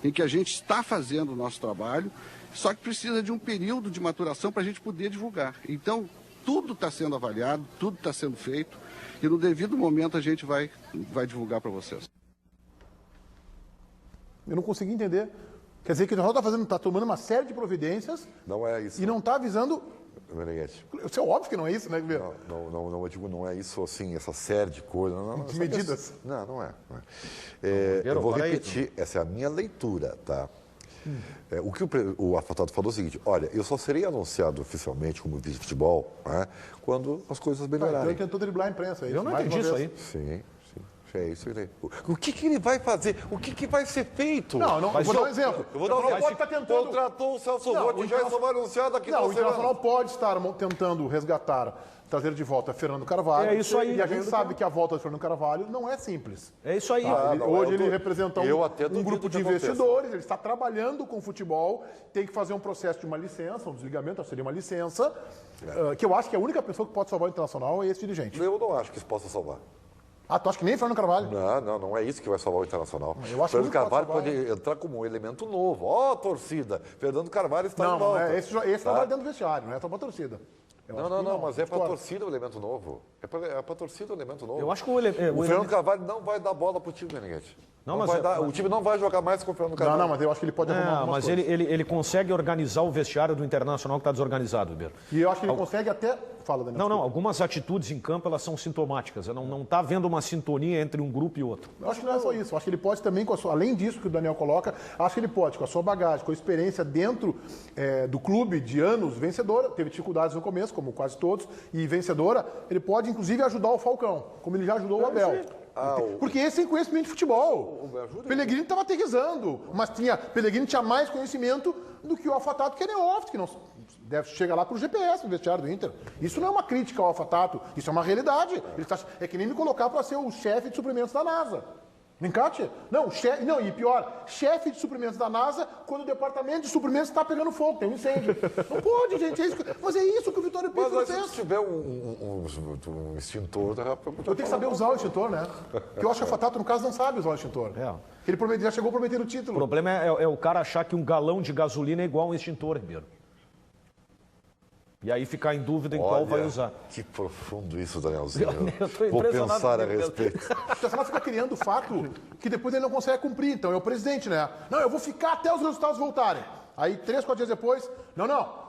em que a gente está fazendo o nosso trabalho, só que precisa de um período de maturação para a gente poder divulgar. Então, tudo está sendo avaliado, tudo está sendo feito, e no devido momento a gente vai divulgar para vocês. Eu não consegui entender. Quer dizer que o jornal está tomando uma série de providências. Não é isso. E não está avisando. Meneghete. Isso é óbvio que não é isso, né, Guilherme? Não, eu digo, não é isso assim, essa série de coisas. De medidas. Não é. Eu vou repetir, essa é a minha leitura, tá? O que o Afatato falou é o seguinte, olha, eu só serei anunciado oficialmente como vice de futebol, né, quando as coisas melhorarem. Então ele tentou driblar a imprensa. Eu não entendi isso aí. Sim. É isso aí. O que ele vai fazer? O que vai ser feito? Não, vou dar um exemplo. Eu vou dar um exemplo. Pode estar Contratou o Celso Roth e já só vai anunciar daqui a Não, o semana. Internacional pode estar tentando resgatar trazer de volta Fernando Carvalho. É isso aí. E a gente sabe que a volta de Fernando Carvalho não é simples. É isso aí. Hoje ele representa um grupo de investidores, ele está trabalhando com futebol, tem que fazer um processo de uma licença, um desligamento, seria uma licença, que eu acho que a única pessoa que pode salvar o Internacional é esse dirigente. Eu não acho que isso possa salvar. Ah, tu acha que nem Fernando Carvalho? Não é isso que vai salvar o Internacional. Eu acho Fernando que Carvalho pode entrar como um elemento novo. Ó, torcida, Fernando Carvalho está em volta. Esse não vai dentro do vestiário, não é só pra torcida. Não, mas é para a torcida o elemento novo. É para a torcida o elemento novo. Eu acho que o Fernando Carvalho não vai dar bola para o time, Meneghete. O time não vai jogar mais com o Fernando Carvalho. Não, mas eu acho que ele pode arrumar algumas mas coisas. ele consegue organizar o vestiário do Internacional que está desorganizado, Ribeiro. E eu acho que ele consegue até... Fala, Daniel. Não, algumas atitudes em campo elas são sintomáticas. Não está havendo uma sintonia entre um grupo e outro. Eu acho que não é só isso. Eu acho que ele pode também, além disso que o Daniel coloca, acho que ele pode, com a sua bagagem, com a experiência dentro do clube de anos vencedora, teve dificuldades no começo, como quase todos, e vencedora, ele pode inclusive ajudar o Falcão, como ele já ajudou o Abel. Porque esse tem conhecimento de futebol. Pellegrini estava aterrissando, mas Pellegrini tinha mais conhecimento do que o Alpha Tato, que é neófito, que não deve chegar lá por GPS no vestiário do Inter. Isso não é uma crítica ao Alpha Tato, isso é uma realidade. É que nem me colocar para ser o chefe de suprimentos da NASA. Me encate? Não, e pior, chefe de suprimentos da NASA quando o departamento de suprimentos está pegando fogo, tem um incêndio. Não pode, gente, mas é isso que o Vitório Pizzo fez. Se tiver um extintor... Eu tenho que saber usar o extintor, né? Porque eu acho que o Fatato, no caso, não sabe usar o extintor. Ele já chegou prometendo o título. O problema é o cara achar que um galão de gasolina é igual a um extintor, Ribeiro. E aí ficar em dúvida em qual vai usar. Que profundo isso, Danielzinho. Eu tô Vou pensar a respeito. O Internacional fica criando o fato que depois ele não consegue cumprir. Então é o presidente, né? Não, eu vou ficar até os resultados voltarem. Aí, 3, 4 dias depois, não.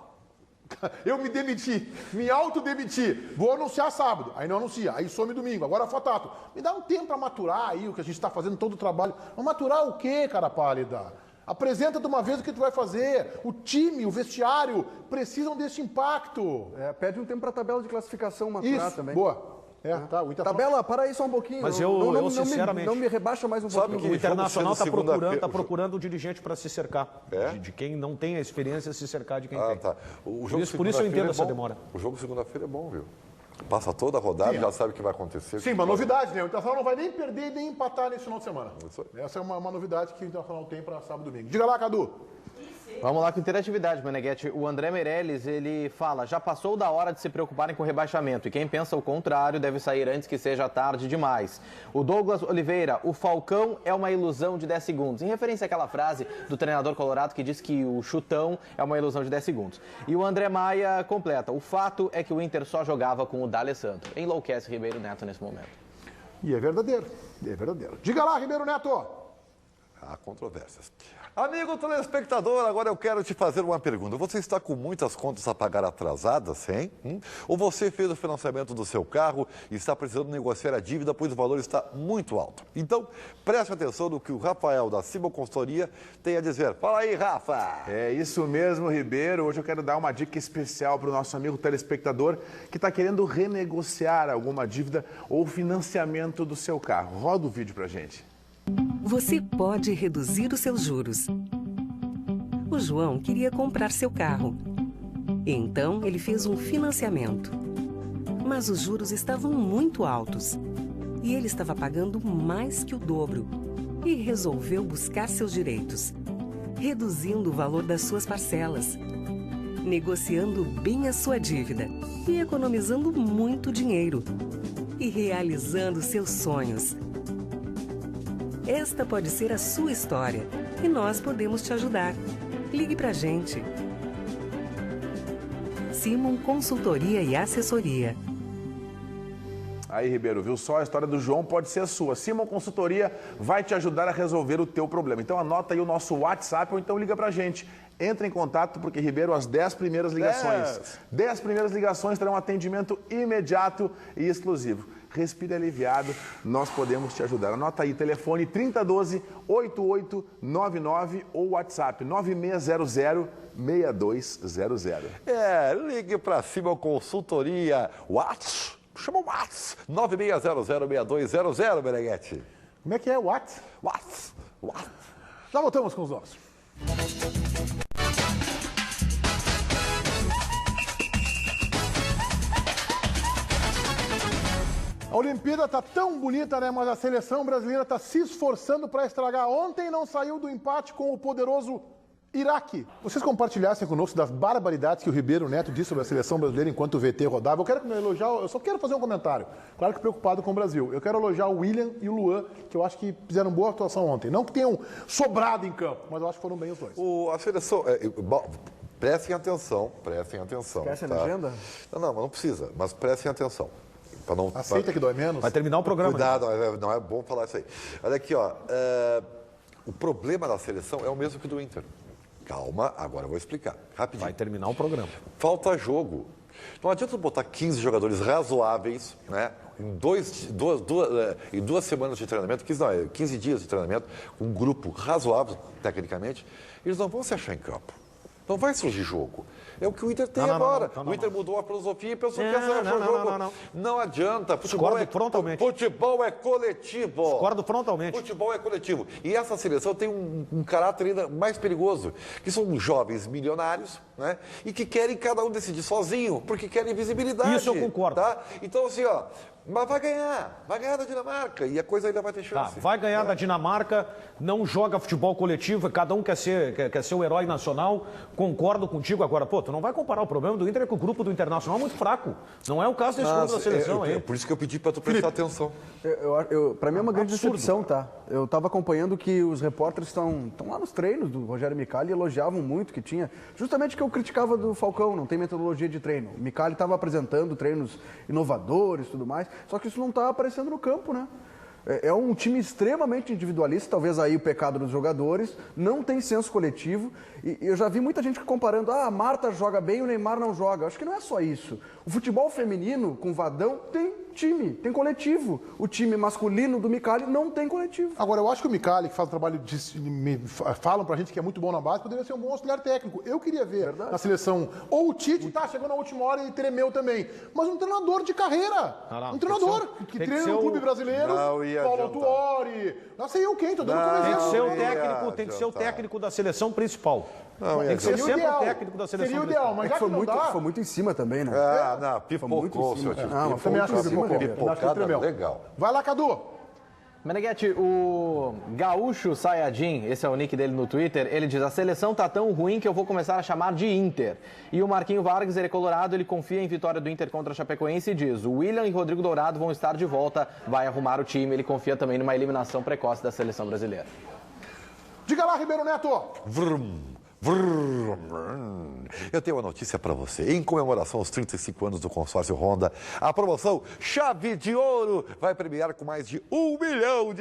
Eu me demiti, me autodemiti. Vou anunciar sábado. Aí não anuncia. Aí some domingo. Agora Fatato. Me dá um tempo para maturar aí o que a gente está fazendo, todo o trabalho. Mas maturar o quê, cara pálida? Apresenta de uma vez o que tu vai fazer. O time, o vestiário precisam desse impacto. Pede um tempo para a tabela de classificação maturar também. Boa. O Tabela, para aí só um pouquinho. Mas eu sinceramente... Não me rebaixa mais um pouquinho. O Internacional está procurando o dirigente para se cercar. De quem não tem a experiência, se cercar de quem tem. Tá. Por isso eu entendo essa demora. O jogo segunda-feira é bom, viu? Passa toda a rodada, já sabe o que vai acontecer. Sim, uma novidade, né? O Internacional não vai nem perder nem empatar nesse final de semana. Essa é uma novidade que o Internacional tem para sábado e domingo. Diga lá, Cadu. Vamos lá com interatividade, Meneghete. O André Meirelles, ele fala, já passou da hora de se preocuparem com o rebaixamento e quem pensa o contrário deve sair antes que seja tarde demais. O Douglas Oliveira, o Falcão é uma ilusão de 10 segundos, em referência àquela frase do treinador colorado que diz que o chutão é uma ilusão de 10 segundos. E o André Maia completa, o fato é que o Inter só jogava com o D'Alessandro. Enlouquece Ribeiro Neto nesse momento. E é verdadeiro, Diga lá, Ribeiro Neto. Há controvérsias. Amigo telespectador, agora eu quero te fazer uma pergunta. Você está com muitas contas a pagar atrasadas, hein? Ou você fez o financiamento do seu carro e está precisando negociar a dívida, pois o valor está muito alto? Então, preste atenção no que o Rafael da Cima Consultoria tem a dizer. Fala aí, Rafa! É isso mesmo, Ribeiro. Hoje eu quero dar uma dica especial para o nosso amigo telespectador que está querendo renegociar alguma dívida ou financiamento do seu carro. Roda o vídeo para a gente. Você pode reduzir os seus juros. O João queria comprar seu carro. Então, ele fez um financiamento. Mas os juros estavam muito altos. E ele estava pagando mais que o dobro. E resolveu buscar seus direitos, reduzindo o valor das suas parcelas, negociando bem a sua dívida e economizando muito dinheiro. E realizando seus sonhos. Esta pode ser a sua história e nós podemos te ajudar. Ligue pra gente. Simon Consultoria e Assessoria. Aí, Ribeiro, viu só? A história do João pode ser a sua. Simon Consultoria vai te ajudar a resolver o teu problema. Então anota aí o nosso WhatsApp ou então liga pra gente. Entra em contato porque, Ribeiro, as 10 primeiras ligações. 10 primeiras ligações terão atendimento imediato e exclusivo. Respire aliviado, nós podemos te ajudar. Anota aí, telefone 3012-8899 ou WhatsApp 9600-6200. Ligue para Cima Consultoria. Chama o WhatsApp 9600-6200, Meneghete. Como é que é o WhatsApp? Já voltamos com os nossos. A Olimpíada tá tão bonita, né? Mas a seleção brasileira tá se esforçando para estragar. Ontem não saiu do empate com o poderoso Iraque. Vocês compartilhassem conosco das barbaridades que o Ribeiro Neto disse sobre a seleção brasileira enquanto o VT rodava. Eu só quero fazer um comentário. Claro que preocupado com o Brasil. Eu quero elogiar o William e o Luan, que eu acho que fizeram boa atuação ontem. Não que tenham sobrado em campo, mas eu acho que foram bem os dois. A seleção... prestem atenção. Esquece tá? a legenda? Não, mas não precisa. Mas prestem atenção. Aceita que dói menos? Vai terminar o programa. Cuidado, não é bom falar isso aí. Olha aqui, ó. O problema da seleção é o mesmo que do Inter. Calma, agora eu vou explicar. Rapidinho. Vai terminar o programa. Falta jogo. Não adianta botar 15 jogadores razoáveis, né? Em duas semanas de treinamento, 15 dias de treinamento, um grupo razoável, tecnicamente, eles não vão se achar em campo. Não vai surgir jogo. É o que o Inter tem agora. O Inter mudou a filosofia e pensou que esse era o jogo. Não adianta. Futebol é coletivo. Discordo frontalmente. Futebol é coletivo. E essa seleção tem um caráter ainda mais perigoso, que são jovens milionários, né? E que querem cada um decidir sozinho, porque querem visibilidade. Isso eu concordo. Tá? Então, assim, ó, mas vai ganhar da Dinamarca e a coisa ainda vai ter chance. Tá, vai ganhar da Dinamarca, não joga futebol coletivo, cada um quer ser o herói nacional, concordo contigo. Agora, tu não vai comparar o problema do Inter é que o grupo do Internacional é muito fraco. Não é o caso desse grupo da seleção aí. Por isso que eu pedi para tu prestar atenção. Para mim é uma grande decepção, tá? Eu estava acompanhando que os repórteres estão lá nos treinos do Rogério Micali e elogiavam muito que tinha, justamente o que eu criticava do Falcão, não tem metodologia de treino. O Micali estava apresentando treinos inovadores e tudo mais, só que isso não está aparecendo no campo, né? É um time extremamente individualista, talvez aí o pecado dos jogadores, não tem senso coletivo. E eu já vi muita gente comparando, a Marta joga bem, o Neymar não joga. Acho que não é só isso. O futebol feminino, com Vadão, tem time, tem coletivo. O time masculino do Micali não tem coletivo. Agora, eu acho que o Micali, que faz um trabalho falam pra gente que é muito bom na base, poderia ser um bom auxiliar técnico. Eu queria ver na seleção, ou o Tite, chegou na última hora e tremeu também, mas um treinador de carreira. Um treinador que treina no clube brasileiro, Paulo Autuori, não sei eu quem, tô dando como exemplo. Tem que ser o técnico da seleção principal. Tem que ser sempre o técnico da seleção. Seria o ideal, mas já foi muito em cima também, né? Pipocou, seu time. Eu também acho que pipocou. Legal. Vai lá, Cadu. Meneghetti, o Gaúcho Sayajin, esse é o nick dele no Twitter, ele diz: a seleção tá tão ruim que eu vou começar a chamar de Inter. E o Marquinho Vargas, ele é colorado, ele confia em vitória do Inter contra a Chapecoense e diz: o William e Rodrigo Dourado vão estar de volta, vai arrumar o time, ele confia também numa eliminação precoce da seleção brasileira. Diga lá, Ribeiro Neto. Eu tenho uma notícia para você. Em comemoração aos 35 anos do consórcio Honda, a promoção Chave de Ouro vai premiar com mais de R$1 milhão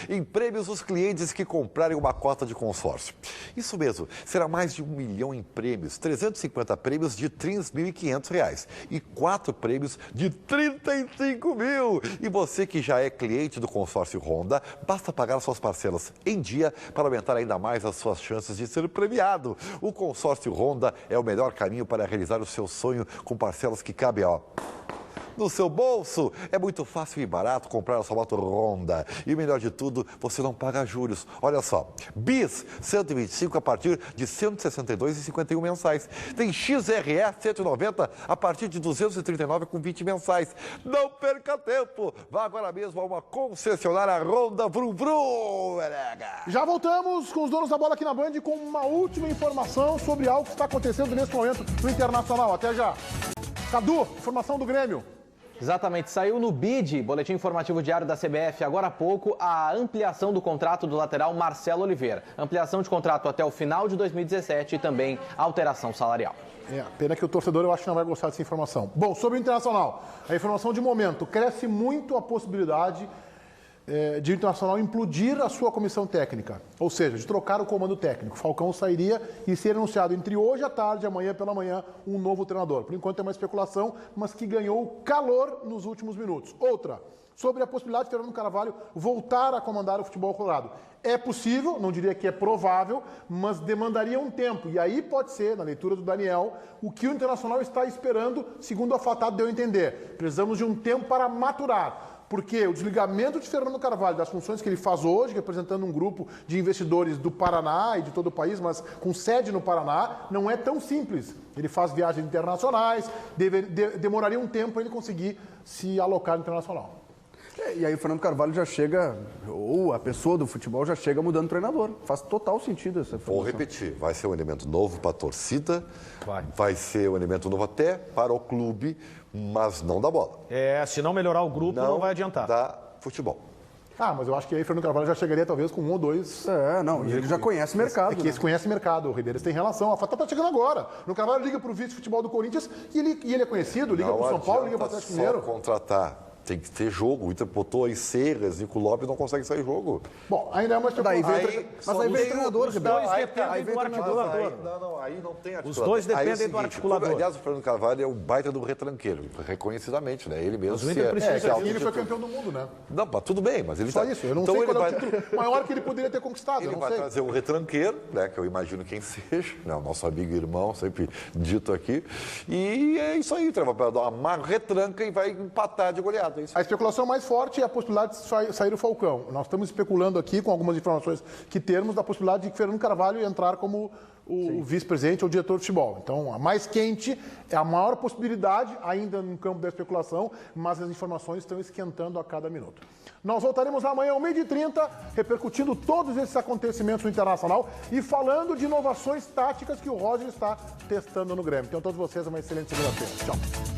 em prêmios os clientes que comprarem uma cota de consórcio. Isso mesmo, será mais de R$1 milhão em prêmios, 350 prêmios de R$3.500 e 4 prêmios de R$35 mil. E você que já é cliente do consórcio Honda, basta pagar suas parcelas em dia para aumentar ainda mais as suas chances de ser premiado. O consórcio Honda é o melhor caminho para realizar o seu sonho com parcelas que cabem, no seu bolso. É muito fácil e barato comprar a sua moto Honda. E o melhor de tudo, você não paga juros. Olha só, Bis 125 a partir de R$ 162,51 mensais. Tem XRE 190 a partir de R$ 239,20 mensais. Não perca tempo. Vá agora mesmo a uma concessionária Honda Vrum Vrum. Já voltamos com os donos da bola aqui na Band com uma última informação sobre algo que está acontecendo nesse momento no Internacional. Até já. Cadu, informação do Grêmio. Exatamente, saiu no BID, Boletim Informativo Diário da CBF, agora há pouco, a ampliação do contrato do lateral Marcelo Oliveira. Ampliação de contrato até o final de 2017 e também alteração salarial. Pena que o torcedor, eu acho que não vai gostar dessa informação. Bom, sobre o Internacional, a informação de momento, cresce muito a possibilidade de o Internacional implodir a sua comissão técnica, ou seja, de trocar o comando técnico. Falcão sairia e ser anunciado entre hoje à tarde e amanhã pela manhã um novo treinador. Por enquanto é uma especulação, mas que ganhou calor nos últimos minutos. Outra, sobre a possibilidade de Fernando Carvalho voltar a comandar o futebol colorado. É possível, não diria que é provável, mas demandaria um tempo. E aí pode ser, na leitura do Daniel, o que o Internacional está esperando, segundo a Fatado deu a entender. Precisamos de um tempo para maturar, porque o desligamento de Fernando Carvalho das funções que ele faz hoje, representando um grupo de investidores do Paraná e de todo o país, mas com sede no Paraná, não é tão simples. Ele faz viagens internacionais, demoraria um tempo para ele conseguir se alocar no internacional. E aí o Fernando Carvalho já chega, ou a pessoa do futebol já chega mudando o treinador. Faz total sentido essa informação. Vou repetir, vai ser um elemento novo para a torcida, vai ser um elemento novo até para o clube, mas não da bola. Se não melhorar o grupo, não vai adiantar. Da futebol. Mas eu acho que aí o Fernando Carvalho já chegaria talvez com 1 ou 2. E ele já conhece o mercado. Eles conhecem o mercado, o Ribeiro tem relação. A Fata tá chegando agora. O Carvalho liga para o vice-futebol do Corinthians e ele é conhecido, liga para o São Paulo, liga para o Atlético Mineiro. Contratar. Tem que ter jogo. O Inter botou aí Serras, Nico Lopes não consegue sair jogo. Bom, ainda é uma especulação. Mas aí vem o treinador, Ribeiro. Aí vem o articulador. Aí não tem articulador. Os dois dependem do articulador. Aliás, o Fernando Carvalho é o baita do retranqueiro, reconhecidamente, né? Ele mesmo. Ele foi campeão do mundo, né? Não, mas tudo bem, mas ele Só isso, eu não sei qual é o título maior que ele poderia ter conquistado. Ele vai trazer um retranqueiro, né? Que eu imagino quem seja, né? O nosso amigo e irmão, sempre dito aqui. E é isso aí, vai dar uma retranca e vai empatar de goleada. É isso. A especulação mais forte é a possibilidade de sair o Falcão. Nós estamos especulando aqui, com algumas informações que temos, da possibilidade de Fernando Carvalho entrar como o vice-presidente ou diretor de futebol. Então, a mais quente é a maior possibilidade, ainda no campo da especulação, mas as informações estão esquentando a cada minuto. Nós voltaremos amanhã, 12h30, repercutindo todos esses acontecimentos no Internacional e falando de inovações táticas que o Roger está testando no Grêmio. Então, a todos vocês, uma excelente segunda-feira. Tchau.